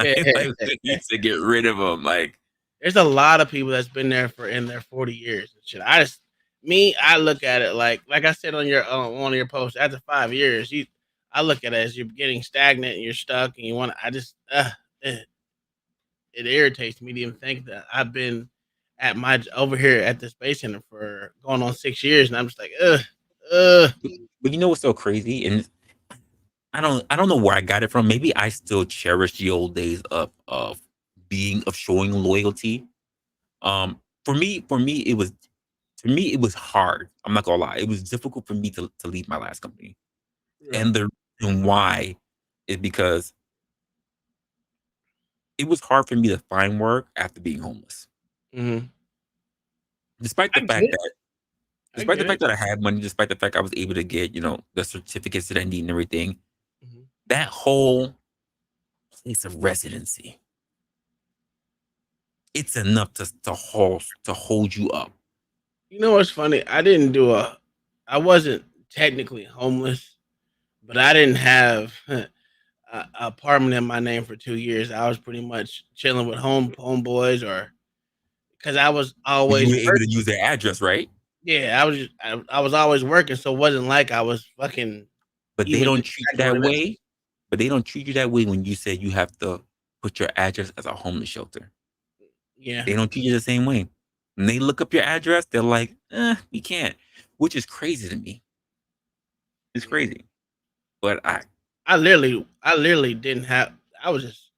we need to get rid of him." Like, There's a lot of people that's been there for in their 40 years and shit. I look at it like I said on your one of your posts. After 5 years, I look at it as you're getting stagnant and you're stuck, and you want. I just it irritates me to even think that I've been at my over here at the space center for going on 6 years, and I'm just like ugh. but you know what's so crazy? And I don't know where I got it from. Maybe I still cherish the old days of showing loyalty. For me, it was hard. I'm not gonna lie. It was difficult for me to leave my last company. Yeah. And the reason why is because it was hard for me to find work after being homeless. Hmm. Despite the I fact get it. that I despite the get it. fact that I had money, despite the fact I was able to get, the certificates that I need and everything, Mhm. that whole place of residency, it's enough to hold you up. You know what's funny? I wasn't technically homeless, but I didn't have a apartment in my name for 2 years. I was pretty much chilling with homeboys, or because I was But you always were able to working. use their address, right? Yeah, I was always working, so it wasn't like I was fucking But they even don't treat you that going. way. But they don't treat you that way when you say you have to put your address as a homeless shelter. Yeah. They don't treat you the same way. When they look up your address, they're like, we can't, which is crazy to me. It's Yeah. crazy. But I literally didn't have. I was just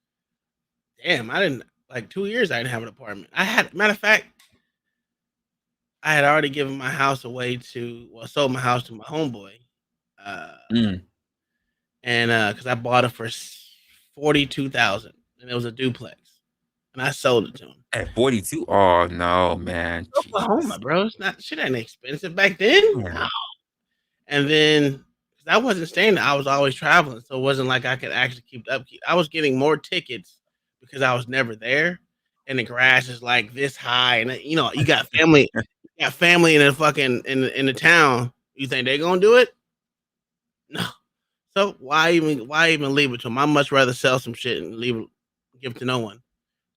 damn. I didn't like 2 years. I didn't have an apartment. I had matter of fact, I had already given my house away to sold my house to my homeboy, uh, mm, and because I bought it for 42,000, and it was a duplex, and I sold it to him. at 42, oh no, man. Oklahoma, Jesus. bro, it's not shit ain't expensive back then. No. Man. And then 'cause I wasn't staying there, I was always traveling, so it wasn't like I could actually keep the upkeep. I was getting more tickets because I was never there, and the grass is like this high, and you got family in the fucking in the town. You think they gonna do it? No. So why even leave it to them? I much rather sell some shit and leave it, give it to no one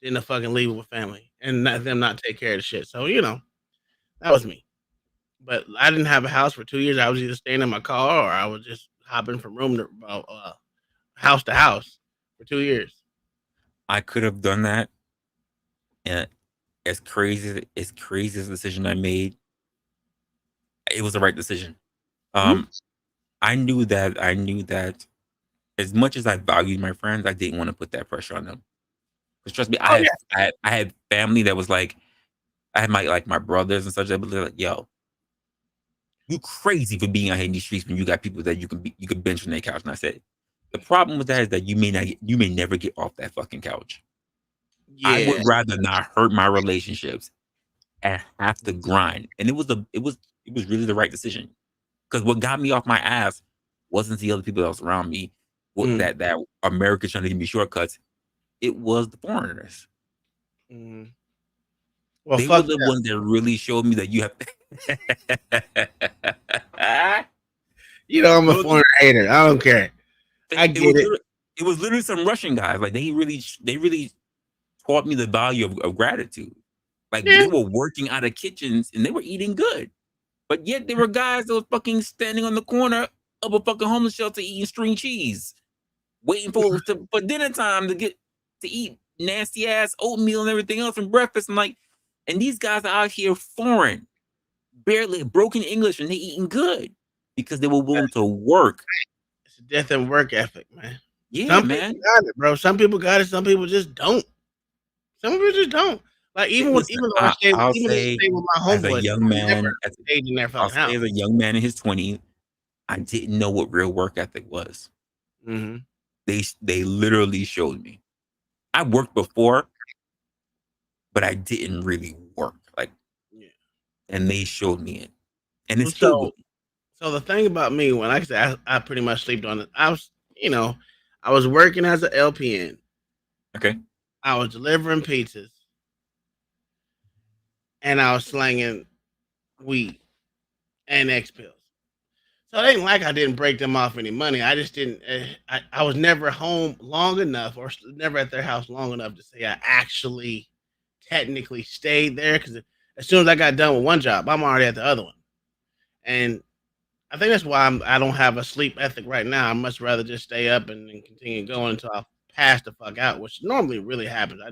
than to fucking leave it with family and not take care of the shit. So that was me. But I didn't have a house for 2 years. I was either staying in my car or I was just hopping from room to house to house for 2 years. I could have done that. And as crazy as the decision I made, it was the right decision. Mhm. Um, I knew that as much as I valued my friends, I didn't want to put that pressure on them. Because trust me, Oh yeah. I had family that was like, I had my brothers and such that were like, yo, you crazy for being out here in these streets when you got people that you could bench on their couch. And I said, the problem with that is that you may never get off that fucking couch. I Yeah. would rather not hurt my relationships and have to grind. And it was really the right decision. Because what got me off my ass wasn't the other people that was around me. What Mhm. that America's trying to give me shortcuts. It was the foreigners. Mhm. Well, They were fuck the them. ones that really showed me that you have. I'm a Those foreign hater. I don't care. I it get it. it was literally some Russian guys. Like they really taught me the value of gratitude. Like Yeah. they were working out of kitchens and they were eating good, but yet there were guys that was fucking standing on the corner of a fucking homeless shelter eating string cheese, waiting for dinner time to eat nasty ass oatmeal and everything else and breakfast and like, and these guys are out here foreign, barely broken English, and they eating good because they were willing to work. It's a death and work ethic, man. Yeah, Some people man. got it, bro. Some people got it. Some people just don't. Some people just don't. Like Listen, I'll even though I say stayed with my as a homeboys, young I never man, stayed in their I'll fucking say house. as a young man in his 20s, I didn't know what real work ethic was. Mhm. They literally showed me. I worked before, but I didn't really work. Like, Yeah. and they showed me it, and it Well, stayed with me. so the thing about me, when like I said, I pretty much slept on it. I was working as an LPN. Okay. I was delivering pizzas, and I was slanging weed and X pills. So it ain't like I didn't break them off any money. I just didn't. I was never home long enough, or never at their house long enough to say I actually technically stayed there. Because as soon as I got done with one job, I'm already at the other one, and I think that's why I don't have a sleep ethic right now. I much rather just stay up and continue going until I pass the fuck out, which normally really happens.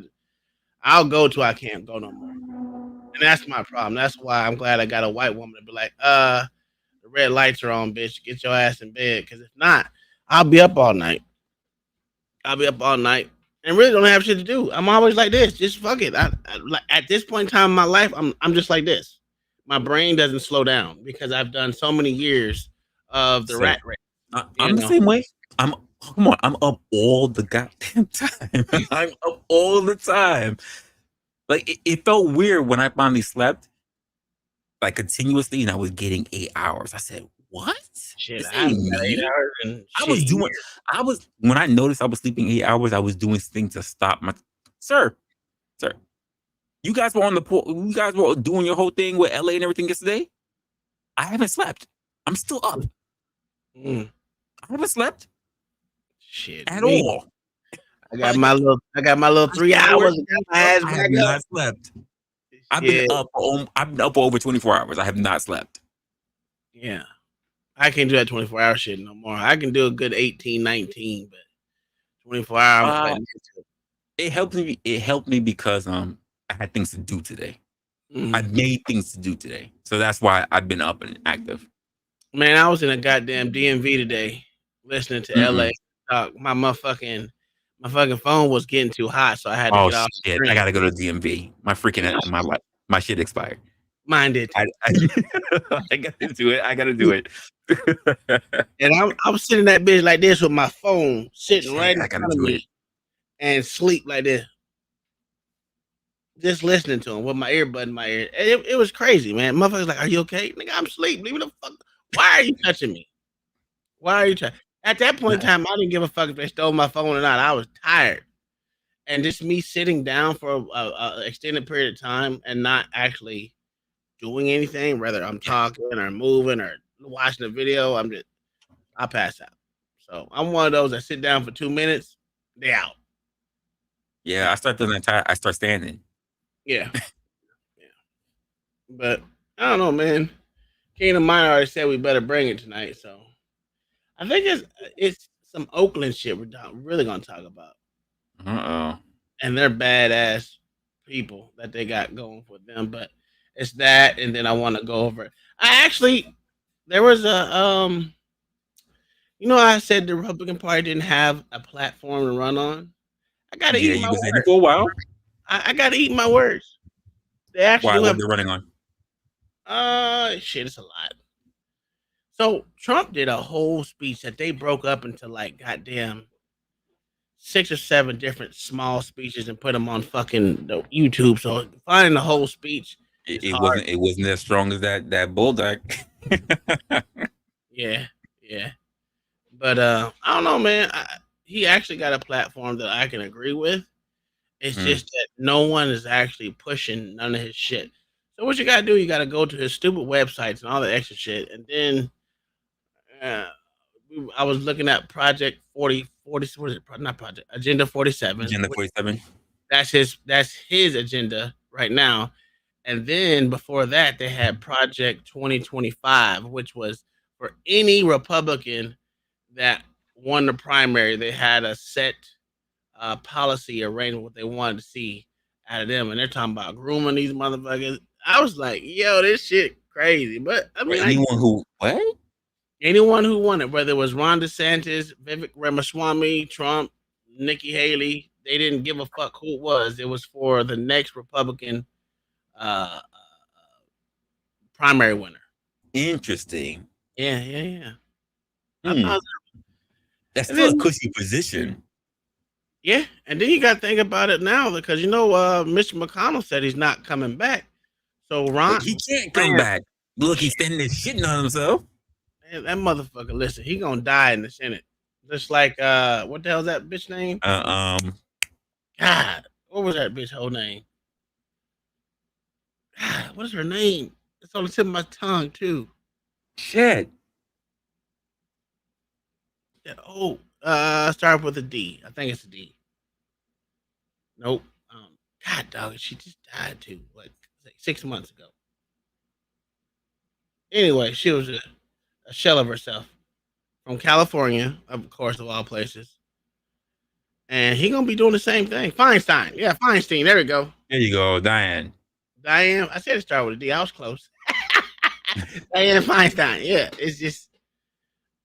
I'll go till I can't go no more, and that's my problem. That's why I'm glad I got a white woman to be like, the red lights are on, bitch. Get your ass in bed, because if not, I'll be up all night. I'll be up all night and really don't have shit to do. I'm always like this. Just fuck it. Like at this point in time in my life, I'm just like this. My brain doesn't slow down because I've done so many years of the Same. rat race. You I'm the know, same way. I'm Come on. I'm up all the goddamn time. I'm up all the time. Like it felt weird when I finally slept, like continuously, and I was getting 8 hours. I said, "What? shit. This I haven't ain't got eight me." hours and I shit was doing. years. I was when I noticed I was sleeping 8 hours. I was doing things to stop my. Sir, sir, you guys were on the. You guys were doing your whole thing with LA and everything yesterday. I haven't slept. I'm still up. Mm, I haven't slept shit, at me. all. I Like got my little I 3 hours showered, and got woke my up. ass I have back up. not slept. Shit, I've been up for over 24 hours. I have not slept. yeah. I can't do that 24-hour shit no more. I can do a good 18, 19, but 24 hours, I'm Uh, cutting into it helped me. It helped me because I had things to do today. I Mm. made things to do today, so that's why I've been up and active. Man, I was in a goddamn DMV today, listening to LA Mm-mm. talk. My fucking phone was getting too hot, so I had to Oh get off shit! I screen. gotta go to DMV. My freaking my shit expired. Mine did I, too. I, I gotta do it. I gotta do it. And I was sitting that bitch like this with my phone sitting right Shit, in I gotta front of do it. me and sleep like this, just listening to him with my earbud in my ear. And it was crazy, man. Motherfuckers like, "Are you okay, nigga? I'm asleep. Leave me the fuck. Why are you touching me? Why are you touching?" At that point in time, I didn't give a fuck if they stole my phone or not. I was tired, and just me sitting down for a extended period of time and not actually doing anything, whether I'm Yeah, talking or moving or watching a video, I pass out. So I'm one of those that sit down for 2 minutes, they out. yeah. I Yeah, start doing that. I start standing. yeah, yeah. But I don't know, man. Kingdom Mine already said we better bring it tonight, so I think it's some Oakland shit really gonna talk about, Uh oh. and they're badass people that they got going for them. But it's that, and then I want to go over. I actually there was I said the Republican Party didn't have a platform to run on. I gotta Yeah, eat you my been saying it words. for a while. I gotta eat my words. They actually Why? do What have. they're running on? Shit, it's a lot. So Trump did a whole speech that they broke up into like goddamn 6 or 7 different small speeches and put them on fucking YouTube. So finding the whole speech It, is it hard. wasn't. It wasn't as strong as that bulldog. Yeah, yeah. But I don't know, man. He actually got a platform that I can agree with. It's Mm. just that no one is actually pushing none of his shit. So what you gotta do, you gotta go to his stupid websites and all the extra shit, and then uh, I was looking at Project 40, what is it? Not Project Agenda 47, Agenda which 47. that's his agenda right now. And then before that, they had Project 2025, which was for any Republican that won the primary. They had a set policy arrangement what they wanted to see out of them, and they're talking about grooming these motherfuckers. I was like, yo, this shit crazy. But I For mean, anyone who what? anyone who won it, whether it was Ron DeSantis, Vivek Ramaswamy, Trump, Nikki Haley, they didn't give a fuck who it was. It was for the next Republican uh, primary winner. Interesting. Yeah, yeah, yeah. I Hmm. thought, That's and still a then cushy position. yeah, and then you got to think about it now because Mitch McConnell said he's not coming back. So But Ron he can't come ran. back. Look, he's standing there shitting on himself. Man, that motherfucker, listen, he gonna die in the Senate. Just like what the hell's that bitch name? Uh, God, what was that bitch whole name? God, what is her name? It's on the tip of my tongue too. shit. Yeah, start with a D. I think it's a D. Nope. God dog, she just died too, like 6 months ago. Anyway, she was a shell of herself from California, of course, of all places. And he gonna be doing the same thing. Feinstein, yeah, Feinstein. There we go. There you go, Diane. Diane, I said it started with a D. I was close. Diane Feinstein. Yeah, it's just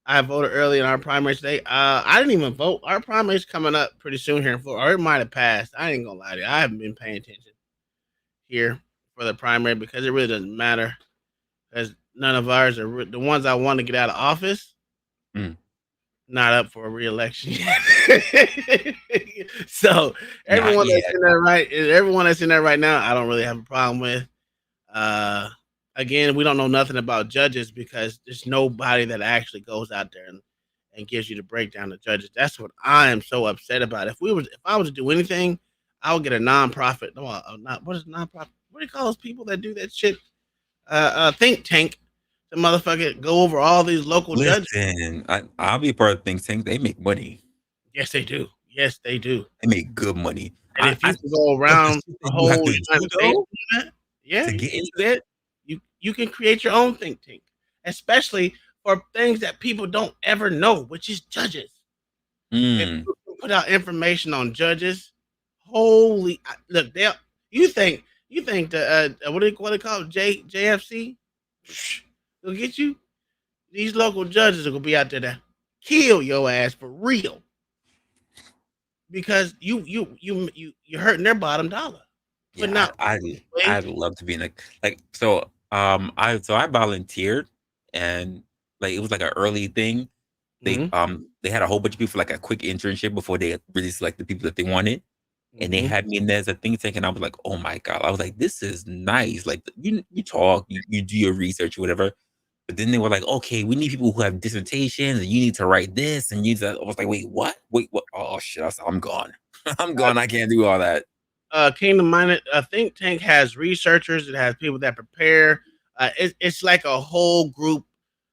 I voted early in our primary today. I didn't even vote. Our primary's coming up pretty soon here in Florida, or it might have passed. I ain't gonna lie to you. I haven't been paying attention here for the primary because it really doesn't matter. Because none of ours are the ones I want to get out of office. Mm. Not up for a re-election yet. So Not yet. everyone that's in there right now, I don't really have a problem with. Uh, Again, we don't know nothing about judges because there's nobody that actually goes out there and gives you the breakdown of judges. That's what I am so upset about. If I was to do anything, I would get a nonprofit. No, not what is nonprofit? What do you call those people that do that shit? Think tank. The motherfucker go over all these local judges. Listen, I'll be part of think tank. They make money. Yes, they do. Yes, they do. They make good money. And if you can go But the around shit the that you have whole to United do States though doing that, yeah, to you get can into do that. You can create your own think tank, especially for things that people don't ever know, which is judges. If mm, you put out information on judges, holy look, they you think the what they call it, JFC will get you? These local judges are gonna be out there to kill your ass for real because you're hurting their bottom dollar, but Yeah, not way. I'd love to be in like so I volunteered and like it was like an early thing. Mm-hmm. They had a whole bunch of people for like a quick internship before they really selected the people that they wanted. And they Mm-hmm. had me in there as a think tank, and I was like, "Oh my god!" I was like, "This is nice." Like you talk, you do your research or whatever. But then they were like, "Okay, we need people who have dissertations, and you need to write this." And you, I was like, "Wait, what? Wait, what? Oh shit! I'm gone. I'm gone. I can't do all that." Kingdom Minded, a think tank has researchers. It has people that prepare. It's like a whole group.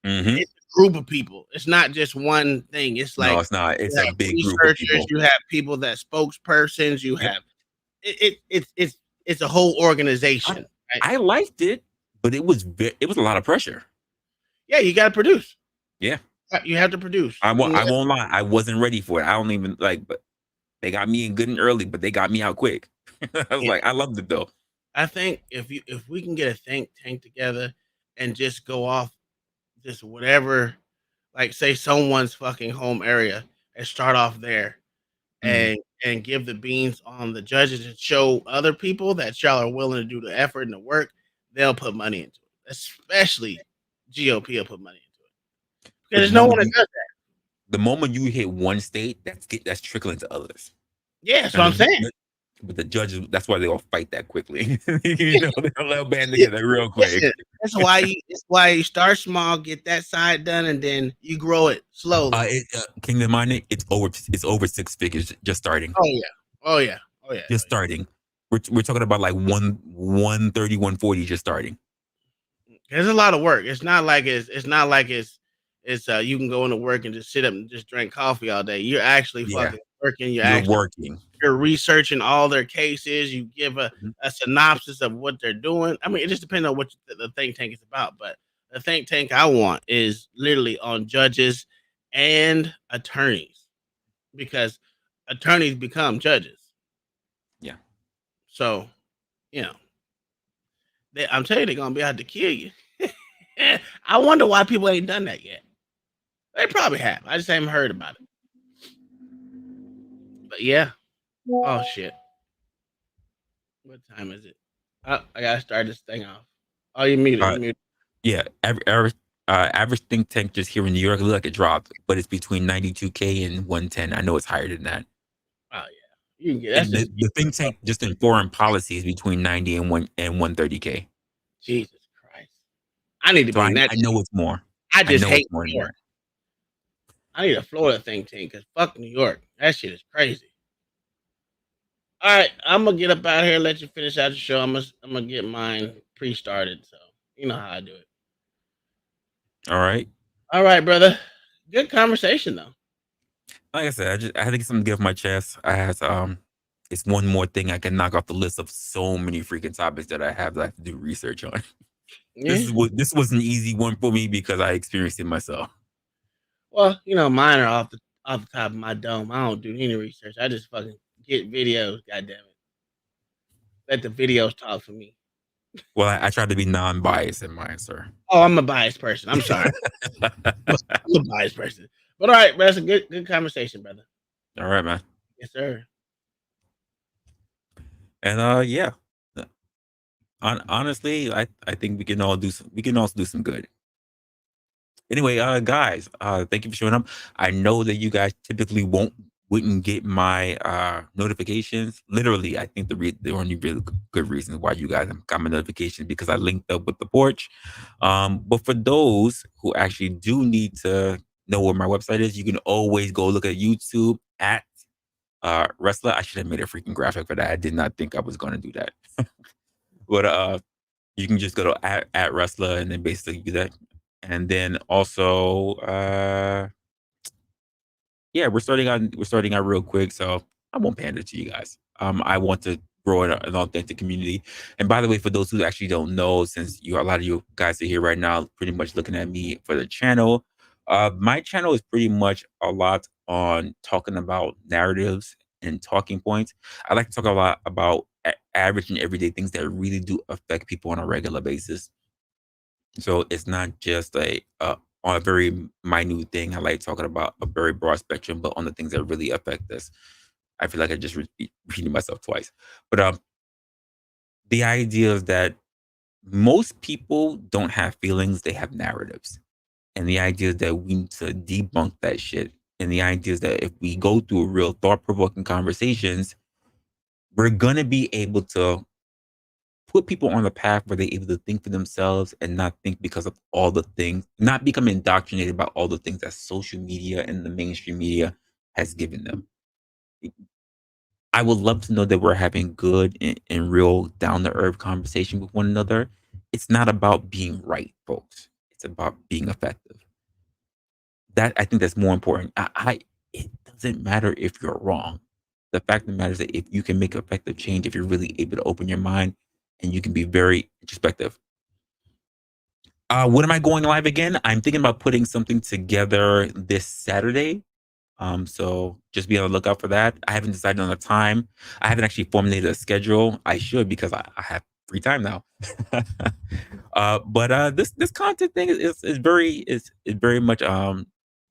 Hmm. It's a group of people. It's not just one thing. It's No, like it's not. you It's a have big group of researchers, people. you have people that spokespersons, you Yep. have it's a whole I, organization, right? I liked it, but it was a lot of pressure. Yeah, you got to produce. Yeah, You have to produce. I won't lie. I wasn't ready for it. I don't even like, but they got me in good and early, but they got me out quick. I was Yeah, like, I loved it though. I think if we can get a think tank together and just go off just whatever, like say someone's fucking home area and start off there Mhm. and give the beans on the judges and show other people that y'all are willing to do the effort and the work, they'll put money into it. Especially GOP will put money into it because But there's no one that does that. the moment you hit one state, that's trickling to others. Yeah, that's what And I'm saying. but the judges, that's why they all fight that quickly. You know, they'll band Yeah, together real quick. listen, that's why you start small, get that side done, and then you grow it slowly. Kingdom Minded, it's over six figures just starting. Oh yeah, oh yeah, oh yeah, Just oh starting. We're talking about like 130, 140 just starting. yeah. There's a lot of work. It's not like it's you can go into work and just sit up and just drink coffee all day. You're actually Yeah. fucking working. You're working. You're researching all their cases. You give Mhm. a synopsis of what they're doing. I mean, it just depends on what the think tank is about. But the think tank I want is literally on judges and attorneys because attorneys become judges. Yeah. So, you know, I'm telling you, they're gonna be out to kill you. I wonder why people ain't done that yet. They probably have. I just haven't heard about it. But yeah. Oh shit. What time is it? I gotta start this thing off. Oh, you muted. Uh, You muted. yeah. Average think tank just here in New York, look like it dropped, but it's between 92K and 110. I know it's higher than that. Oh yeah. You can get that's And just the think tank just in foreign policy is between 90 and 130K. Jesus Christ. I need to So be in that I shit. know it's more. I I just know hate it's more New than York. that. I need a Florida think tank because fuck New York. That shit is crazy. All right, I'm gonna get up out here. Let you finish out the show. I'm gonna get mine pre-started. So you know how I do it. All right. All right, brother. Good conversation though. Like I said, I had to get something to get off my chest. It's one more thing I can knock off the list of so many freaking topics that I have to do research on. Yeah. This was an easy one for me because I experienced it myself. Well, mine are off the top of my dome. I don't do any research. I just fucking get videos. God damn it. Let the videos talk for me. Well, I tried to be non-biased in mine, sir. Oh, I'm a biased person. I'm sorry. I'm a biased person. But all right, bro, that's a good conversation, brother. All right, man. Yes, sir. And yeah. Honestly, I think we can also do some good. Anyway, guys, thank you for showing up. I know that you guys typically wouldn't get my notifications. Literally, I think the only really good reason why you guys got my notification because I linked up with the porch. But for those who actually do need to know where my website is, you can always go look at YouTube at Resla. I should have made a freaking graphic for that. I did not think I was going to do that. But you can just go to at Resla and then basically do that. And then also, yeah, we're starting out real quick, so I won't pander to you guys. I want to grow an authentic community. And by the way, for those who actually don't know, since a lot of you guys are here right now, pretty much looking at me for the channel. My channel is pretty much a lot on talking about narratives and talking points. I like to talk a lot about average and everyday things that really do affect people on a regular basis. So it's not just on a very minute thing. I like talking about a very broad spectrum, but on the things that really affect us. I feel like I just repeated myself twice. But the idea is that most people don't have feelings, they have narratives. And the idea is that we need to debunk that shit. And the idea is that if we go through real thought provoking conversations, we're going to be able to put people on the path where they're able to think for themselves and not think because of all the things, not become indoctrinated by all the things that social media and the mainstream media has given them. I would love to know that we're having good and real down to earth conversation with one another. It's not about being right, folks. It's about being effective. That I think that's more important. It doesn't matter if you're wrong. The fact of the matter is that if you can make effective change, if you're really able to open your mind and you can be very introspective. When am I going live again? I'm thinking about putting something together this Saturday. So just be on the lookout for that. I haven't decided on a time. I haven't actually formulated a schedule. I should because I have free time now. But this content thing is very much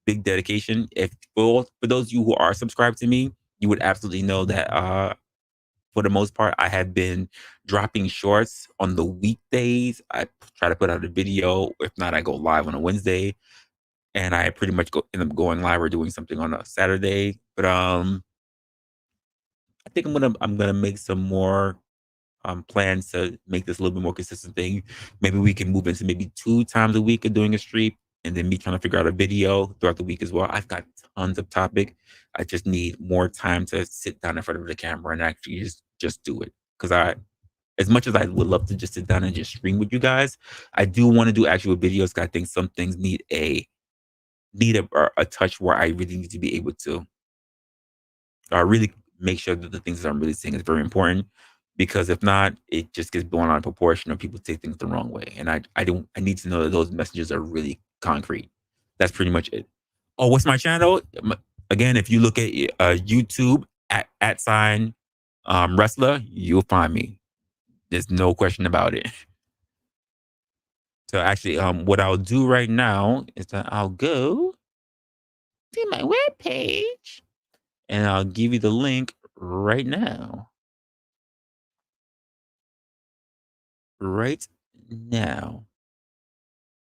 big dedication. If for those of you who are subscribed to me, you would absolutely know that for the most part, I have been dropping shorts on the weekdays. I try to put out a video. If not, I go live on a Wednesday, and I pretty much end up going live or doing something on a Saturday. But I think I'm gonna make some more plans to make this a little bit more consistent thing. Maybe we can move into maybe 2 times a week of doing a stream, and then me trying to figure out a video throughout the week as well. I've got tons of topic. I just need more time to sit down in front of the camera and actually just do it. Because as much as I would love to just sit down and just stream with you guys, I do want to do actual videos. 'Cause I think some things need a touch where I really need to be able to really make sure that the things that I'm really saying is very important. Because if not, it just gets blown out of proportion or people take things the wrong way. And I need to know that those messages are really concrete. That's pretty much it. Oh, what's my channel? Again, if you look at YouTube at sign Resla, you'll find me. There's no question about it. So actually, what I'll do right now is that I'll go to my webpage and I'll give you the link right now. Right now.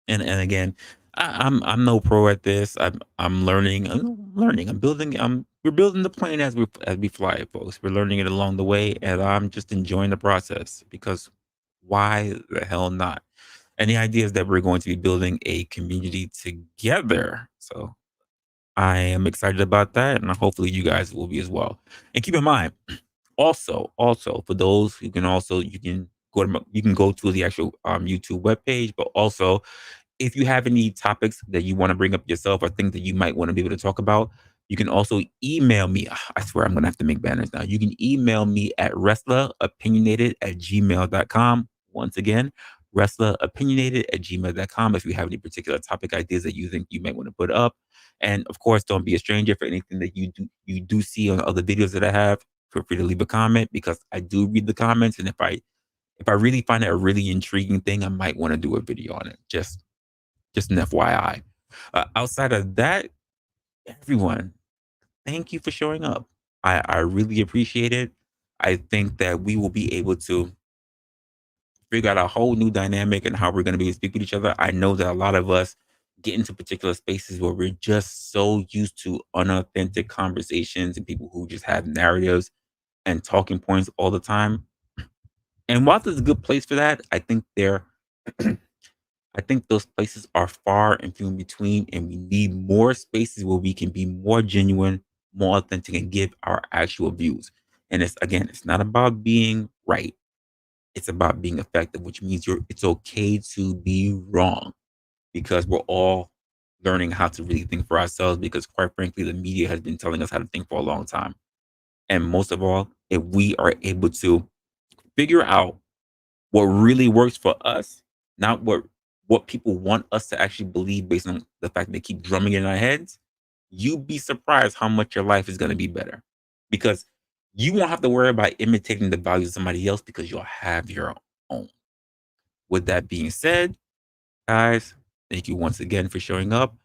And again, I'm no pro at this. I'm learning. I'm learning. I'm building. We're building the plane as we fly it, folks. We're learning it along the way, and I'm just enjoying the process because why the hell not? And the idea is that we're going to be building a community together. So I am excited about that, and hopefully you guys will be as well. And keep in mind, also for those who can also you can go to the actual YouTube webpage, but also if you have any topics that you want to bring up yourself or things that you might want to be able to talk about, you can also email me. I swear I'm gonna have to make banners now. You can email me at wrestleropinionated@gmail.com. Once again, wrestleropinionated@gmail.com if you have any particular topic ideas that you think you might want to put up. And of course, don't be a stranger for anything that you do see on other videos that I have. Feel free to leave a comment because I do read the comments. And if I really find it a really intriguing thing, I might want to do a video on it. Just an FYI. Outside of that, everyone, thank you for showing up. I really appreciate it. I think that we will be able to figure out a whole new dynamic and how we're going to be able to speak with each other. I know that a lot of us get into particular spaces where we're just so used to unauthentic conversations and people who just have narratives and talking points all the time. And while there's a good place for that, I think those places are far and few in between, and we need more spaces where we can be more genuine, more authentic, and give our actual views. And it's not about being right. It's about being effective, which means it's okay to be wrong because we're all learning how to really think for ourselves because quite frankly, the media has been telling us how to think for a long time. And most of all, if we are able to figure out what really works for us, not what people want us to actually believe based on the fact they keep drumming it in our heads, you'd be surprised how much your life is going to be better. Because You won't have to worry about imitating the values of somebody else because you'll have your own. With that being said, guys, thank you once again for showing up.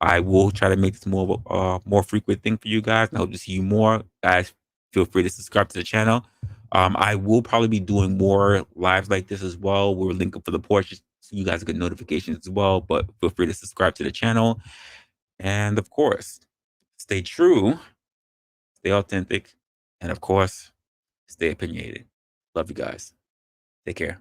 I will try to make this more frequent thing for you guys, and I hope to see you more. Guys, feel free to subscribe to the channel. I will probably be doing more lives like this as well. We'll link up for the portraits so you guys get notifications as well. But feel free to subscribe to the channel. And of course, stay true, stay authentic, and of course, stay opinionated. Love you guys. Take care.